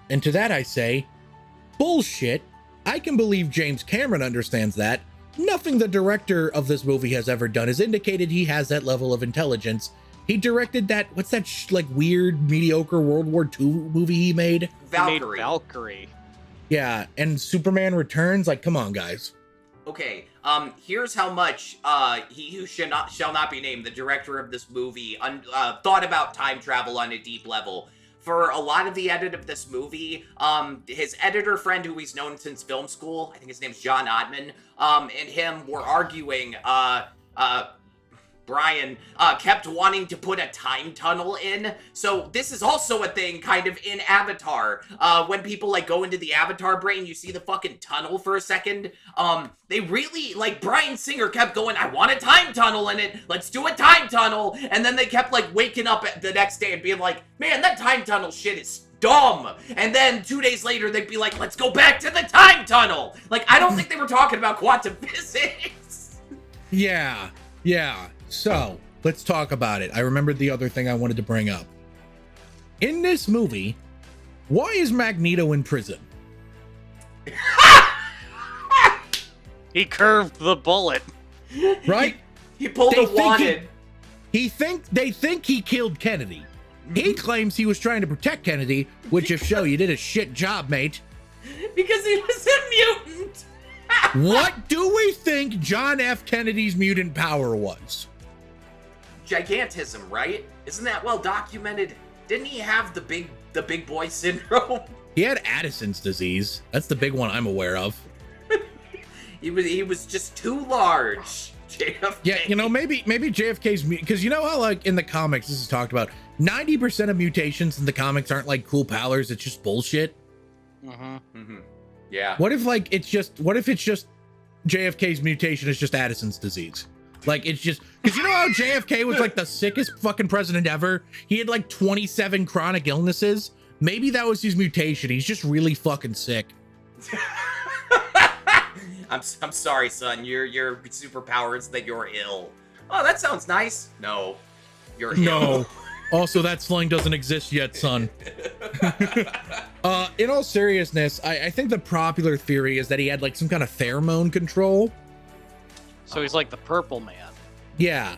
And to that I say, bullshit. I can believe James Cameron understands that. Nothing the director of this movie has ever done has indicated he has that level of intelligence. He directed that, what's that weird, mediocre World War II movie he made? Valkyrie. Yeah, and Superman Returns, like, come on, guys. Okay, here's how much he who shall not be named, the director of this movie, thought about time travel on a deep level. For a lot of the edit of this movie, his editor friend who he's known since film school, I think his name's John Ottman, and him were arguing, Brian, kept wanting to put a time tunnel in. So this is also a thing kind of in Avatar. When people like go into the Avatar brain, you see the fucking tunnel for a second. They really, like, Bryan Singer kept going, I want a time tunnel in it. Let's do a time tunnel. And then they kept like waking up the next day and being like, man, that time tunnel shit is dumb. And then 2 days later, they'd be like, let's go back to the time tunnel. Like, I don't think they were talking about quantum physics. Yeah. So, let's talk about it. I remembered the other thing I wanted to bring up. In this movie, why is Magneto in prison? He curved the bullet. Right? He pulled They a think wanted. They think he killed Kennedy. He claims he was trying to protect Kennedy, which just show you did a shit job, mate. Because he was a mutant. What do we think John F. Kennedy's mutant power was? Gigantism, right? Isn't that well documented? Didn't he have the big boy syndrome? He had Addison's disease. That's the big one I'm aware of. He was just too large. JFK. Yeah, you know, maybe JFK's, because you know how like in the comics this is talked about, 90% of mutations in the comics aren't like cool powers, it's just bullshit. Yeah. What if it's just JFK's mutation is just Addison's disease? Like it's just, because you know how JFK was like the sickest fucking president ever? He had like 27 chronic illnesses. Maybe that was his mutation. He's just really fucking sick. I'm sorry, son. Your superpower is that you're ill. Oh, that sounds nice. No, you're ill. No. Also, that slang doesn't exist yet, son. In all seriousness, I think the popular theory is that he had like some kind of pheromone control. So he's like the Purple Man. Yeah.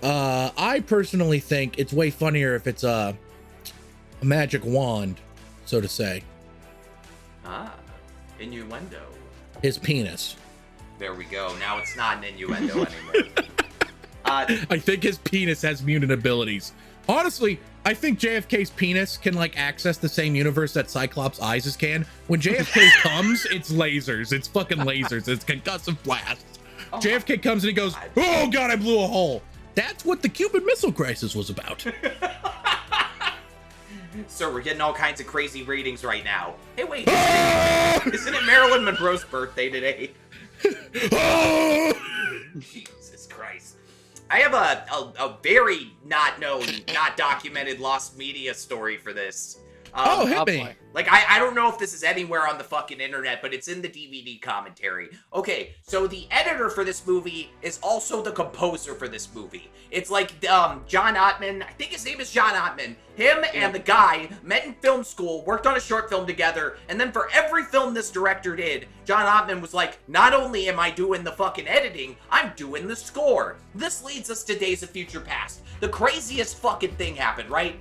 I personally think it's way funnier if it's a magic wand, so to say. Ah, innuendo. His penis. There we go. Now it's not an innuendo anymore. I think his penis has mutant abilities. Honestly, I think JFK's penis can like access the same universe that Cyclops' eyes can. When JFK comes, it's lasers. It's fucking lasers. It's concussive blasts. Oh JFK comes and he goes, "Oh God, I blew a hole." That's what the Cuban Missile Crisis was about. So we're getting all kinds of crazy ratings right now. Hey, wait, isn't it Marilyn Monroe's birthday today? Jesus Christ. I have a very not known, not documented lost media story for this. Hit me. Like, I don't know if this is anywhere on the fucking internet, but it's in the DVD commentary. Okay, so the editor for this movie is also the composer for this movie. It's like, John Ottman, I think his name is John Ottman. Him and the guy met in film school, worked on a short film together, and then for every film this director did, John Ottman was like, not only am I doing the fucking editing, I'm doing the score. This leads us to Days of Future Past. The craziest fucking thing happened, right?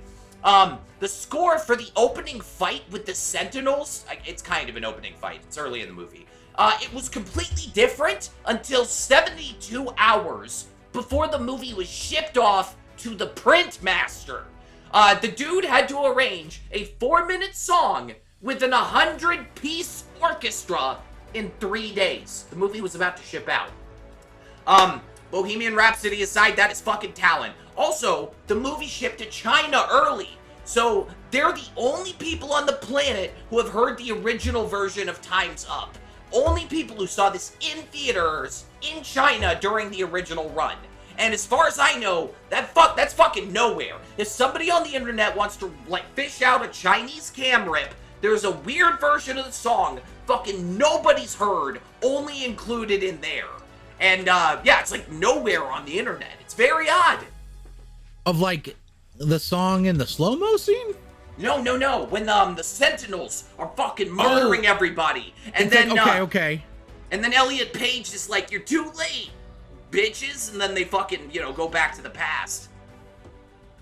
The score for the opening fight with the Sentinels, it's kind of an opening fight, it's early in the movie, it was completely different until 72 hours before the movie was shipped off to the print master. The dude had to arrange a 4-minute song with an 100-piece orchestra in 3 days. The movie was about to ship out. Bohemian Rhapsody aside, that is fucking talent. Also, the movie shipped to China early, so they're the only people on the planet who have heard the original version of Time's Up. Only people who saw this in theaters in China during the original run. And as far as I know, that's fucking nowhere. If somebody on the internet wants to like fish out a Chinese cam rip, there's a weird version of the song fucking nobody's heard, only included in there. And yeah, it's like nowhere on the internet. It's very odd. Of like the song in the slow-mo scene? No. When the Sentinels are fucking murdering everybody, and then okay. And then Elliot Page is like, "You're too late, bitches," and then they fucking go back to the past.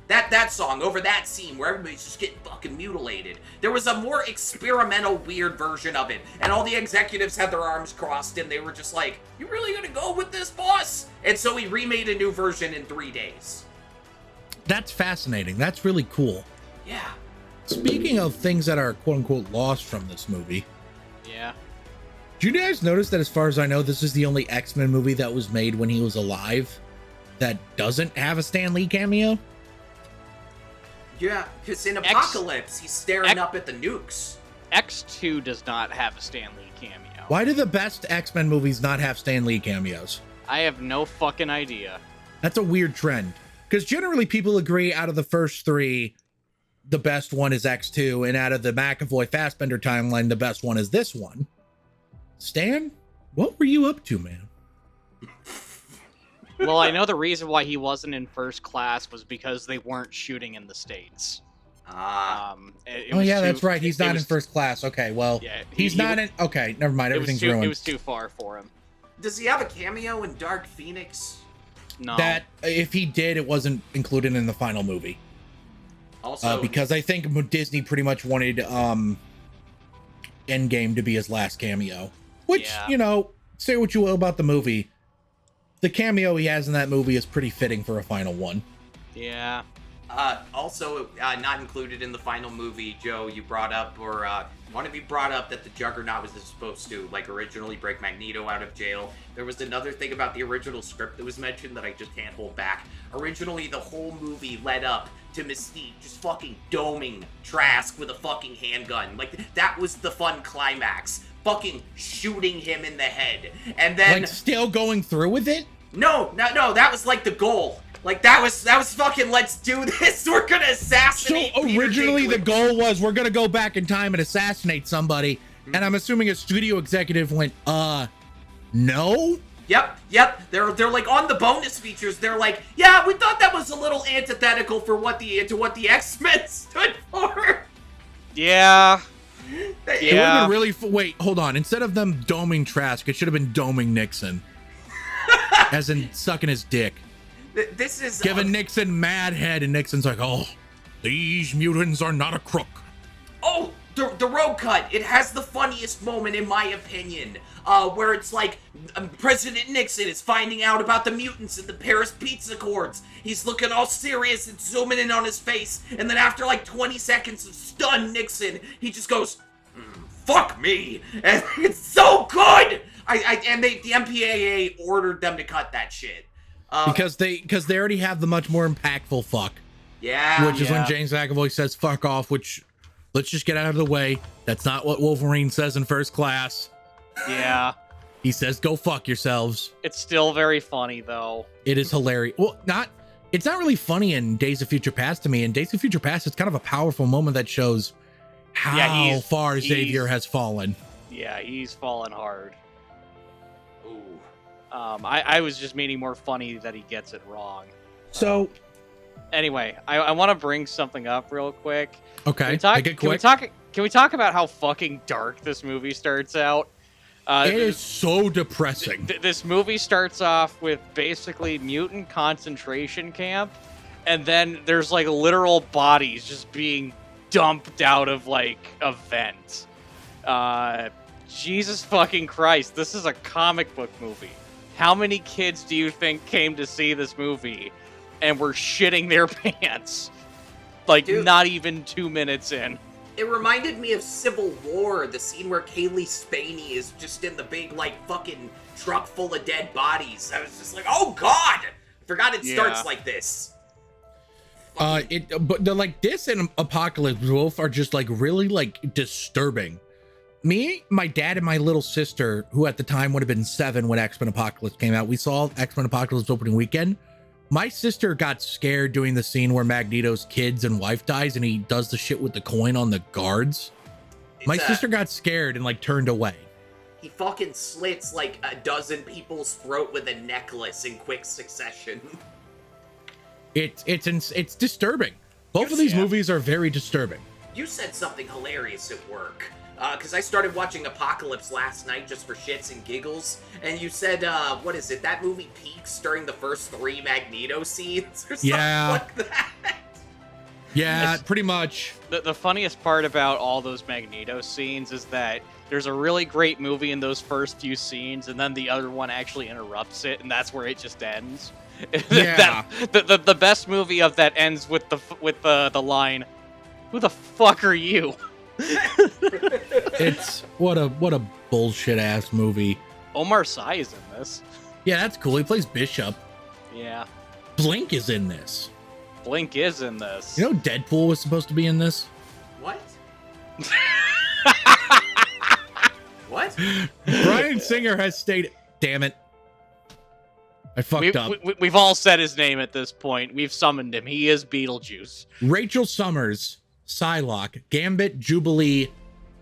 That song over that scene where everybody's just getting fucking mutilated. There was a more experimental, weird version of it, and all the executives had their arms crossed, and they were just like, "You really gonna go with this, boss?" And so he remade a new version in 3 days. That's fascinating. That's really cool. Yeah. Speaking of things that are quote-unquote lost from this movie. Yeah. Did you guys notice that as far as I know, this is the only X-Men movie that was made when he was alive that doesn't have a Stan Lee cameo? Yeah, because in Apocalypse, he's staring up at the nukes. X2 does not have a Stan Lee cameo. Why do the best X-Men movies not have Stan Lee cameos? I have no fucking idea. That's a weird trend. Because generally people agree out of the first 3, the best one is X2, and out of the McAvoy-Fassbender timeline, the best one is this one. Stan, what were you up to, man? Well, I know the reason why he wasn't in First Class was because they weren't shooting in the States. Oh yeah, that's right. He's not in First Class. Okay, well, Yeah, he's not in. Okay, never mind. Everything's ruined. It was too far for him. Does he have a cameo in Dark Phoenix? No. That if he did, it wasn't included in the final movie. Also, Because I think Disney pretty much wanted Endgame to be his last cameo. Which, Yeah. you know, say what you will about the movie, the cameo he has in that movie is pretty fitting for a final one. Yeah. Also, not included in the final movie, Joe, you brought up, or one of you brought up that the Juggernaut was supposed to, like, originally break Magneto out of jail. There was another thing about the original script that was mentioned that I just can't hold back. Originally, the whole movie led up to Mystique just fucking doming Trask with a fucking handgun. Like, that was the fun climax. Fucking shooting him in the head. And then... Like, still going through with it? No, that was, like, the goal. Like, that was fucking, let's do this, we're gonna assassinate So Peter originally the Dinklage. goal was we're gonna go back in time and assassinate somebody, and I'm assuming a studio executive went, no? Yep. They're like on the bonus features. They're like, yeah, we thought that was a little antithetical for what the X-Men stood for. Yeah. It would have Yeah. been really, wait, hold on. Instead of them doming Trask, it should have been doming Nixon. As in sucking his dick. This is Giving Nixon mad head, and Nixon's like, oh, these mutants are not a crook. Oh, the road cut. It has the funniest moment, in my opinion, where it's like President Nixon is finding out about the mutants in the Paris Pizza Accords. He's looking all serious and zooming in on his face, and then after like 20 seconds of stunned Nixon, he just goes, "Fuck me," and it's so good. The MPAA ordered them to cut that shit. Because they already have the much more impactful fuck. Yeah. Which is when James McAvoy says fuck off, which, let's just get out of the way. That's not what Wolverine says in First Class. Yeah. He says, go fuck yourselves. It's still very funny, though. It is hilarious. Well, it's not really funny in Days of Future Past to me. In Days of Future Past, it's kind of a powerful moment that shows how far Xavier has fallen. Yeah, he's fallen hard. Ooh. I was just meaning more funny that he gets it wrong. So, anyway, I want to bring something up real quick. okay, Can we talk about how fucking dark this movie starts out? It is so depressing. This movie starts off with basically mutant concentration camp, and then there's like literal bodies just being dumped out of like a vent. Jesus fucking Christ, this is a comic book movie. How many kids do you think came to see this movie and were shitting their pants? Like, Dude, not even 2 minutes in. It reminded me of Civil War, the scene where Kaylee Spaney is just in the big, like, fucking truck full of dead bodies. I was just like, oh god! I forgot it starts like this. But like this and Apocalypse Wolf are just like really like disturbing. Me, my dad, and my little sister, who at the time would have been 7 when X-Men Apocalypse came out, we saw X-Men Apocalypse opening weekend. My sister got scared doing the scene where Magneto's kids and wife dies and he does the shit with the coin on the guards. My sister got scared and like turned away. He fucking slits like a dozen people's throat with a necklace in quick succession. It's disturbing. Both of these movies are very disturbing. You said something hilarious at work. Because I started watching Apocalypse last night just for shits and giggles, and you said, what is it, that movie peaks during the first 3 Magneto scenes or something like that? Yeah, pretty much. The funniest part about all those Magneto scenes is that there's a really great movie in those first few scenes, and then the other one actually interrupts it, and that's where it just ends. Yeah. the best movie of that ends with the line, "Who the fuck are you?" It's what a bullshit ass movie. Omar Sy is in this. Yeah, that's cool. He plays Bishop. Yeah. Blink is in this. Blink is in this. You know Deadpool was supposed to be in this? What? What? Bryan Singer has stated, damn it. I fucked up. We've all said his name at this point. We've summoned him. He is Beetlejuice. Rachel Summers, Psylocke, Gambit, Jubilee,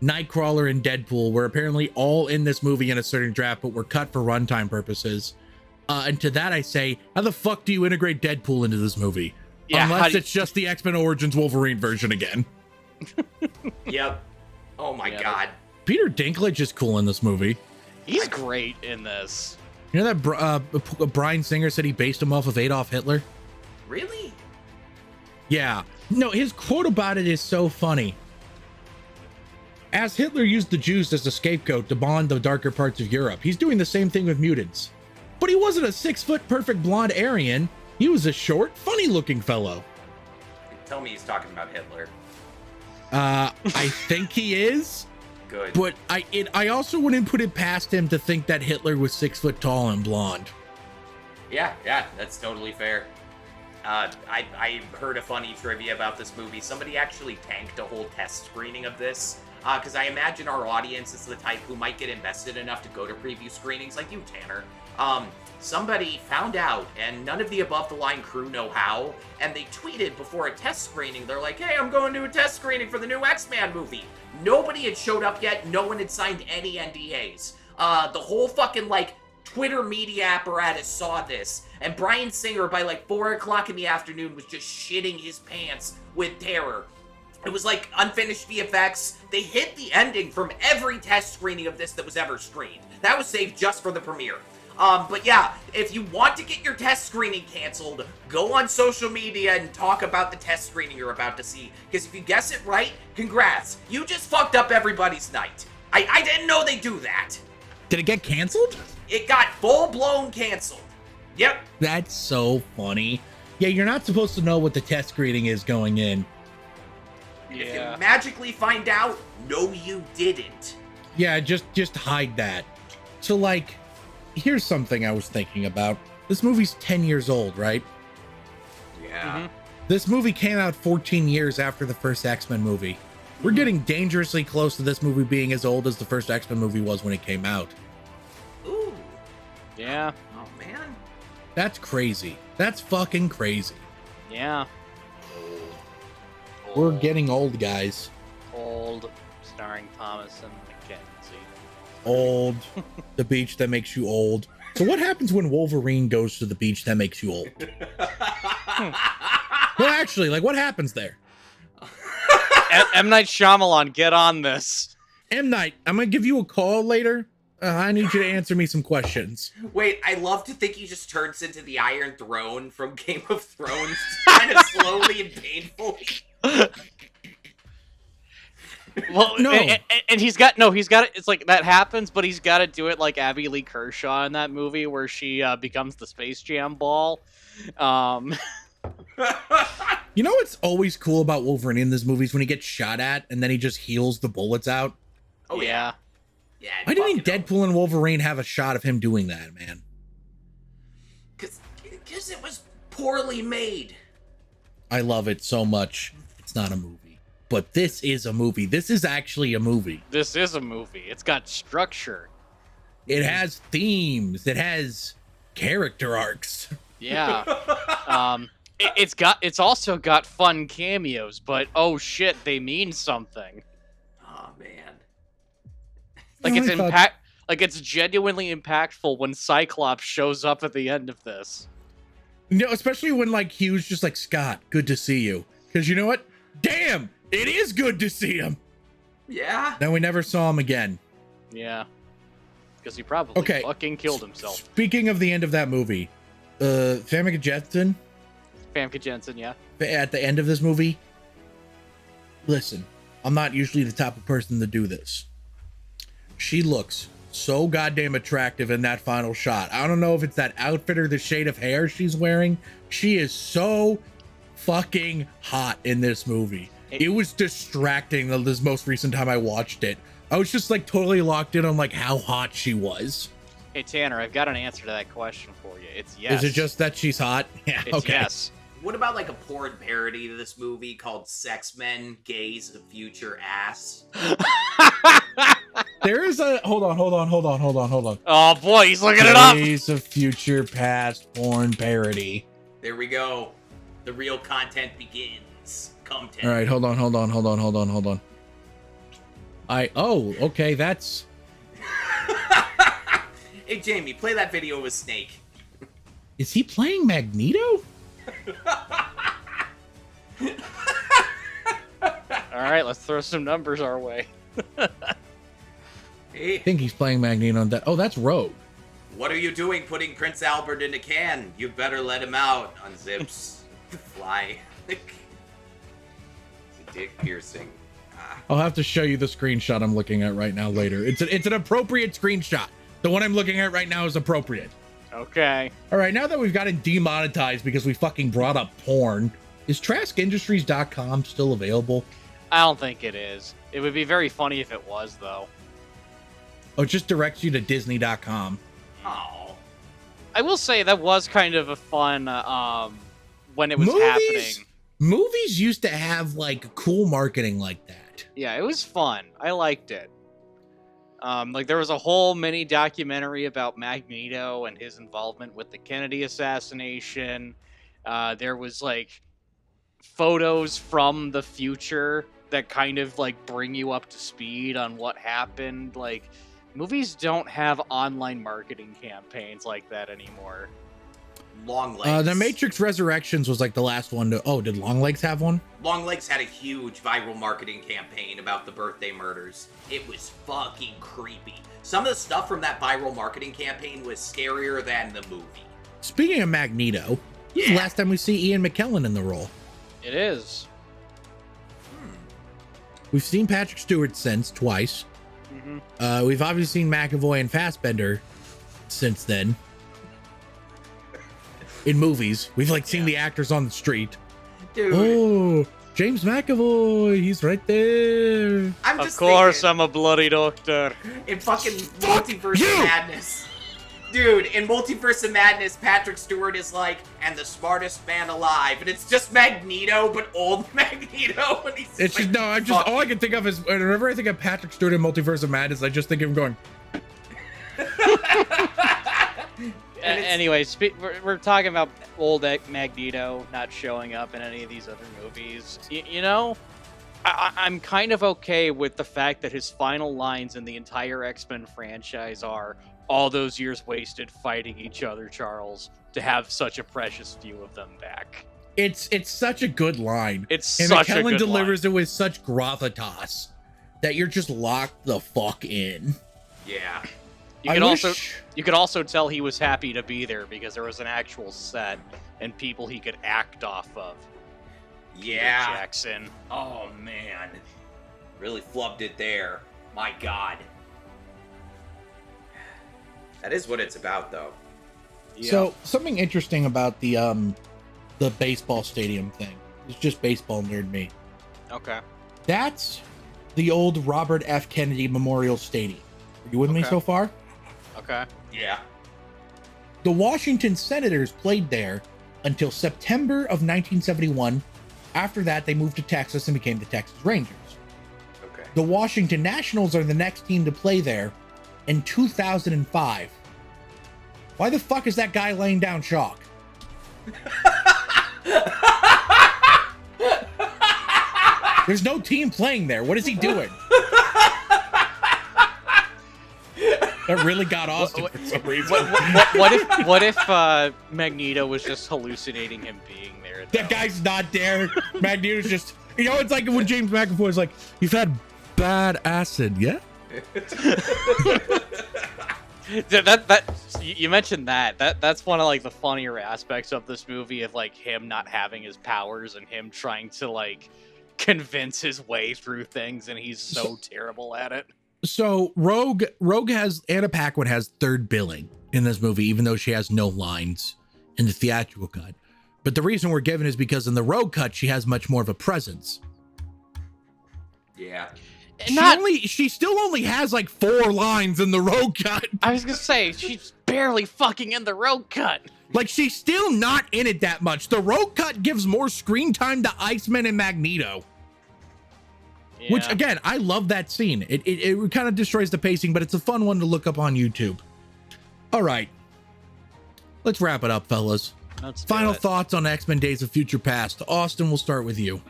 Nightcrawler, and Deadpool were apparently all in this movie in a certain draft, but were cut for runtime purposes. And to that I say, how the fuck do you integrate Deadpool into this movie? Yeah, Unless it's just the X-Men Origins Wolverine version again. Yep. Oh my Yeah. god. Peter Dinklage is cool in this movie. He's great in this. You know that Bryan Singer said he based him off of Adolf Hitler? Really? Yeah. No, his quote about it is so funny. As Hitler used the Jews as a scapegoat to bond the darker parts of Europe, he's doing the same thing with mutants. But he wasn't a 6-foot perfect blonde Aryan. He was a short, funny-looking fellow. Tell me he's talking about Hitler. I think he is. Good. But I also wouldn't put it past him to think that Hitler was 6 foot tall and blonde. Yeah, that's totally fair. I heard a funny trivia about this movie. Somebody actually tanked a whole test screening of this. Because I imagine our audience is the type who might get invested enough to go to preview screenings like you, Tanner. Somebody found out, and none of the above-the-line crew know how, and they tweeted before a test screening. They're like, hey, I'm going to a test screening for the new X-Men movie. Nobody had showed up yet. No one had signed any NDAs. The whole fucking, Twitter media apparatus saw this, and Bryan Singer, by 4 o'clock in the afternoon, was just shitting his pants with terror. It was like unfinished VFX. They hit the ending from every test screening of this that was ever screened. That was saved just for the premiere. But yeah, if you want to get your test screening canceled, go on social media and talk about the test screening you're about to see. Because if you guess it right, congrats. You just fucked up everybody's night. I didn't know they do that. Did it get canceled? It got full-blown canceled. Yep. That's so funny. Yeah, you're not supposed to know what the test screening is going in. If you magically find out, no, you didn't. Yeah, just hide that. So, here's something I was thinking about. This movie's 10 years old, right? Yeah. Mm-hmm. This movie came out 14 years after the first X-Men movie. We're getting dangerously close to this movie being as old as the first X-Men movie was when it came out. Ooh. Yeah. Oh, man. That's crazy. That's fucking crazy. Yeah. We're getting old, guys. Old, starring Thomas and Mackenzie. Old. The beach that makes you old. So what happens when Wolverine goes to the beach that makes you old? Well, actually, what happens there? M. Night Shyamalan, get on this. M. Night, I'm gonna give you a call later. I need you to answer me some questions. Wait, I love to think he just turns into the Iron Throne from Game of Thrones, kind of slowly and painfully. Well, No. and he's got it's that happens, but he's got to do it like Abby Lee Kershaw in that movie where she becomes the Space Jam ball. You know what's always cool about Wolverine in this movie is when he gets shot at and then he just heals the bullets out. Oh, yeah. Yeah. Why do you think Deadpool and Wolverine have a shot of him doing that, man? Because it was poorly made. I love it so much. It's not a movie. But this is a movie. This is actually a movie. This is a movie. It's got structure. It has themes. It has character arcs. Yeah. It's also got fun cameos, but oh shit, they mean something. Oh, man. It's genuinely impactful when Cyclops shows up at the end of this. No, especially when Hugh's just Scott, good to see you. Because you know what? Damn, it is good to see him. Yeah. Then we never saw him again. Yeah. Because he probably fucking killed himself. Speaking of the end of that movie, Famke Jensen, yeah. at the end of this movie, listen, I'm not usually the type of person to do this. She looks so goddamn attractive in that final shot. I don't know if it's that outfit or the shade of hair she's wearing. She is so fucking hot in this movie. It was distracting this most recent time I watched it. I was just totally locked in on how hot she was. Hey Tanner, I've got an answer to that question for you. It's yes. Is it just that she's hot? Yeah, it's okay. Yes. What about a porn parody to this movie called Sex Men, Gays of Future Ass? There is a hold on. Oh boy, he's looking it up. Days of Future Past porn parody. There we go. The real content begins. Content. All right, hold on. Okay, that's. Hey Jamie, play that video with Snake. Is he playing Magneto? All right, let's throw some numbers our way. I think he's playing Magneto on that. Oh, that's Rogue. What are you doing putting Prince Albert in a can? You better let him out. Unzips the fly. It's a dick piercing. I'll have to show you the screenshot I'm looking at right now later. It's an appropriate screenshot. The one I'm looking at right now is appropriate. Okay. All right, now that we've got it demonetized because we fucking brought up porn, is traskindustries.com still available? I don't think it is. It would be very funny if it was, though. Oh, it just directs you to disney.com. Oh. I will say that was kind of a fun when it was happening. Movies used to have like cool marketing like that. Yeah, it was fun. I liked it. Like there was a whole mini documentary about Magneto and his involvement with the Kennedy assassination. There was like photos from the future that kind of like bring you up to speed on what happened. Like movies don't have online marketing campaigns like that anymore. Longlegs. The Matrix Resurrections was like the last one to. Oh, did Longlegs have one? Longlegs had a huge viral marketing campaign about the birthday murders. It was fucking creepy. Some of the stuff from that viral marketing campaign was scarier than the movie. Speaking of Magneto, this is the last time we see Ian McKellen in the role. It is. We've seen Patrick Stewart since twice. Mm-hmm. We've obviously seen McAvoy and Fassbender since then. In movies, we've like seen the actors on the street. Dude. Oh, James McAvoy, he's right there. I'm Of just course, thinking, I'm a bloody doctor. in fucking Multiverse of Madness. Dude, in Multiverse of Madness, Patrick Stewart is like, and the smartest man alive. And it's just Magneto, but old Magneto. And he's just It's like, just, no, I'm just, all I can think of is, whenever I think of Patrick Stewart in Multiverse of Madness, I just think of him going, Anyway, we're talking about old Magneto not showing up in any of these other movies. You know, I'm kind of okay with the fact that his final lines in the entire X-Men franchise are, all those years wasted fighting each other, Charles, to have such a precious few of them back. it's such a good line. It's And such a McKellen good delivers line. it with such gravitas that you're just locked the fuck in. Yeah. You could also tell he was happy to be there because there was an actual set and people he could act off of. Yeah. Peter Jackson. Oh, man. Really flubbed it there. My God. That is what it's about, though. Yeah. So something interesting about the baseball stadium thing. It's just baseball nerd me. Okay. That's the old Robert F. Kennedy Memorial Stadium. Are you with me Okay. so far? Okay. Yeah. The Washington Senators played there until September of 1971. After that, they moved to Texas and became the Texas Rangers. Okay. The Washington Nationals are the next team to play there in 2005. Why the fuck is that guy laying down chalk? There's no team playing there. What is he doing? That really got Austin for some reason. What if Magneto was just hallucinating him being there? That guy's not there. Magneto's just, you know, it's like when James McAvoy's like, you've had bad acid, yeah? You mentioned that's one of like the funnier aspects of this movie, of like him not having his powers and him trying to like convince his way through things, and he's so terrible at it. So Rogue has, Anna Paquin has third billing in this movie, even though she has no lines in the theatrical cut. But the reason we're given is because in the Rogue cut, she has much more of a presence. Yeah. She still only has like 4 lines in the Rogue cut. I was gonna say, she's barely fucking in the Rogue cut. Like, she's still not in it that much. The Rogue cut gives more screen time to Iceman and Magneto. Yeah. Which, again, I love that scene. It kind of destroys the pacing, but it's a fun one to look up on YouTube. All right. Let's wrap it up, fellas. Let's do Final it. thoughts on X-Men Days of Future Past. Austin, we'll start with you.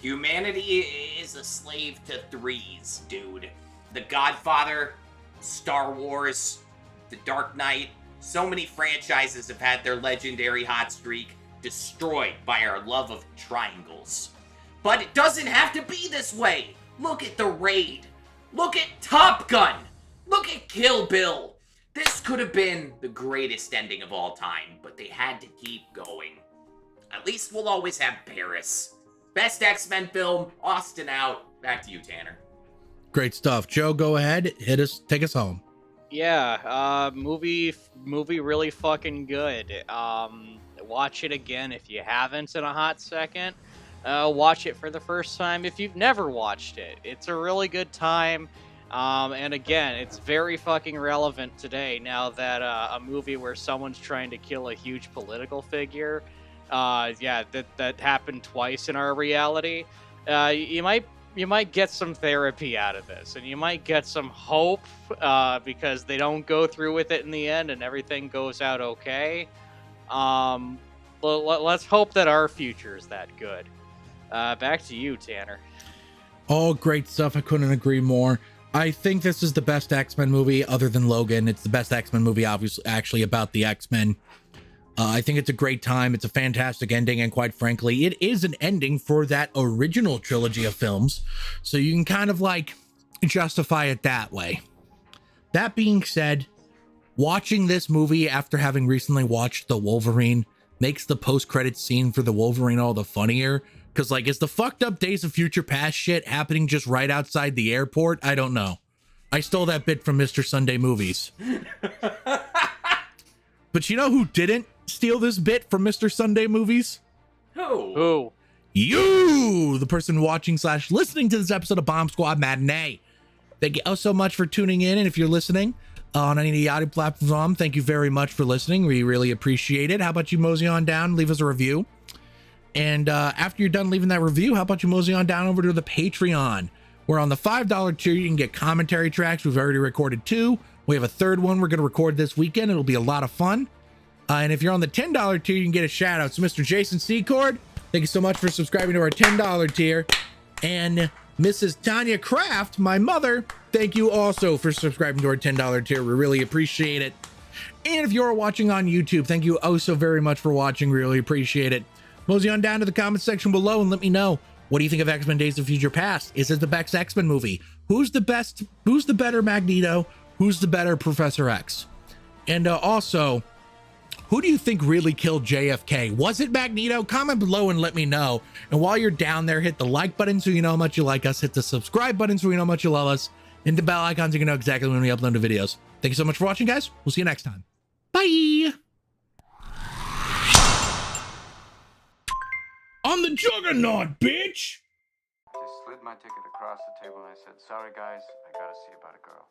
Humanity is a slave to threes, dude. The Godfather, Star Wars, The Dark Knight, So many franchises have had their legendary hot streak destroyed by our love of triangles. But it doesn't have to be this way. Look at The Raid. Look at Top Gun. Look at Kill Bill. This could have been the greatest ending of all time, but they had to keep going. At least we'll always have Paris. Best X-Men film, Austin out. Back to you, Tanner. Great stuff. Joe, go ahead. Hit us. Take us home. Yeah, movie really fucking good. Watch it again if you haven't in a hot second. Watch it for the first time if you've never watched it. It's a really good time. And again, it's very fucking relevant today now that a movie where someone's trying to kill a huge political figure, that happened twice in our reality. You might get some therapy out of this, and you might get some hope because they don't go through with it in the end and everything goes out okay. Let's hope that our future is that good. Back to you, Tanner. All great stuff. I couldn't agree more. I think this is the best X-Men movie other than Logan. It's the best X-Men movie, obviously, actually about the X-Men. I think it's a great time. It's a fantastic ending. And quite frankly, it is an ending for that original trilogy of films. So you can kind of like justify it that way. That being said, watching this movie after having recently watched The Wolverine makes the post-credit scene for The Wolverine all the funnier. Because, like, is the fucked up Days of Future Past shit happening just right outside the airport? I don't know. I stole that bit from Mr. Sunday Movies. But you know who didn't steal this bit from Mr. Sunday Movies? Who? You, the person watching / listening to this episode of Bomb Squad Matinee. Thank you all so much for tuning in. And if you're listening on any of the audio platforms, thank you very much for listening. We really appreciate it. How about you mosey on down, leave us a review? And after you're done leaving that review, how about you mosey on down over to the Patreon, where on the $5 tier, you can get commentary tracks. We've already recorded 2. We have a 3rd one we're going to record this weekend. It'll be a lot of fun. And if you're on the $10 tier, you can get a shout out. So Mr. Jason Secord, thank you so much for subscribing to our $10 tier. And Mrs. Tanya Kraft, my mother, thank you also for subscribing to our $10 tier. We really appreciate it. And if you're watching on YouTube, thank you oh so very much for watching. Really appreciate it. Mosey on down to the comment section below and let me know, what do you think of X-Men Days of Future Past? Is it the best X-Men movie? Who's the better Magneto? Who's the better Professor X? And also, who do you think really killed JFK? Was it Magneto? Comment below and let me know. And while you're down there, hit the like button so you know how much you like us. Hit the subscribe button so you know how much you love us. And the bell icon so you can know exactly when we upload the videos. Thank you so much for watching, guys. We'll see you next time. Bye! I'm the Juggernaut, bitch! Just slid my ticket across the table and I said, sorry guys, I gotta see about a girl.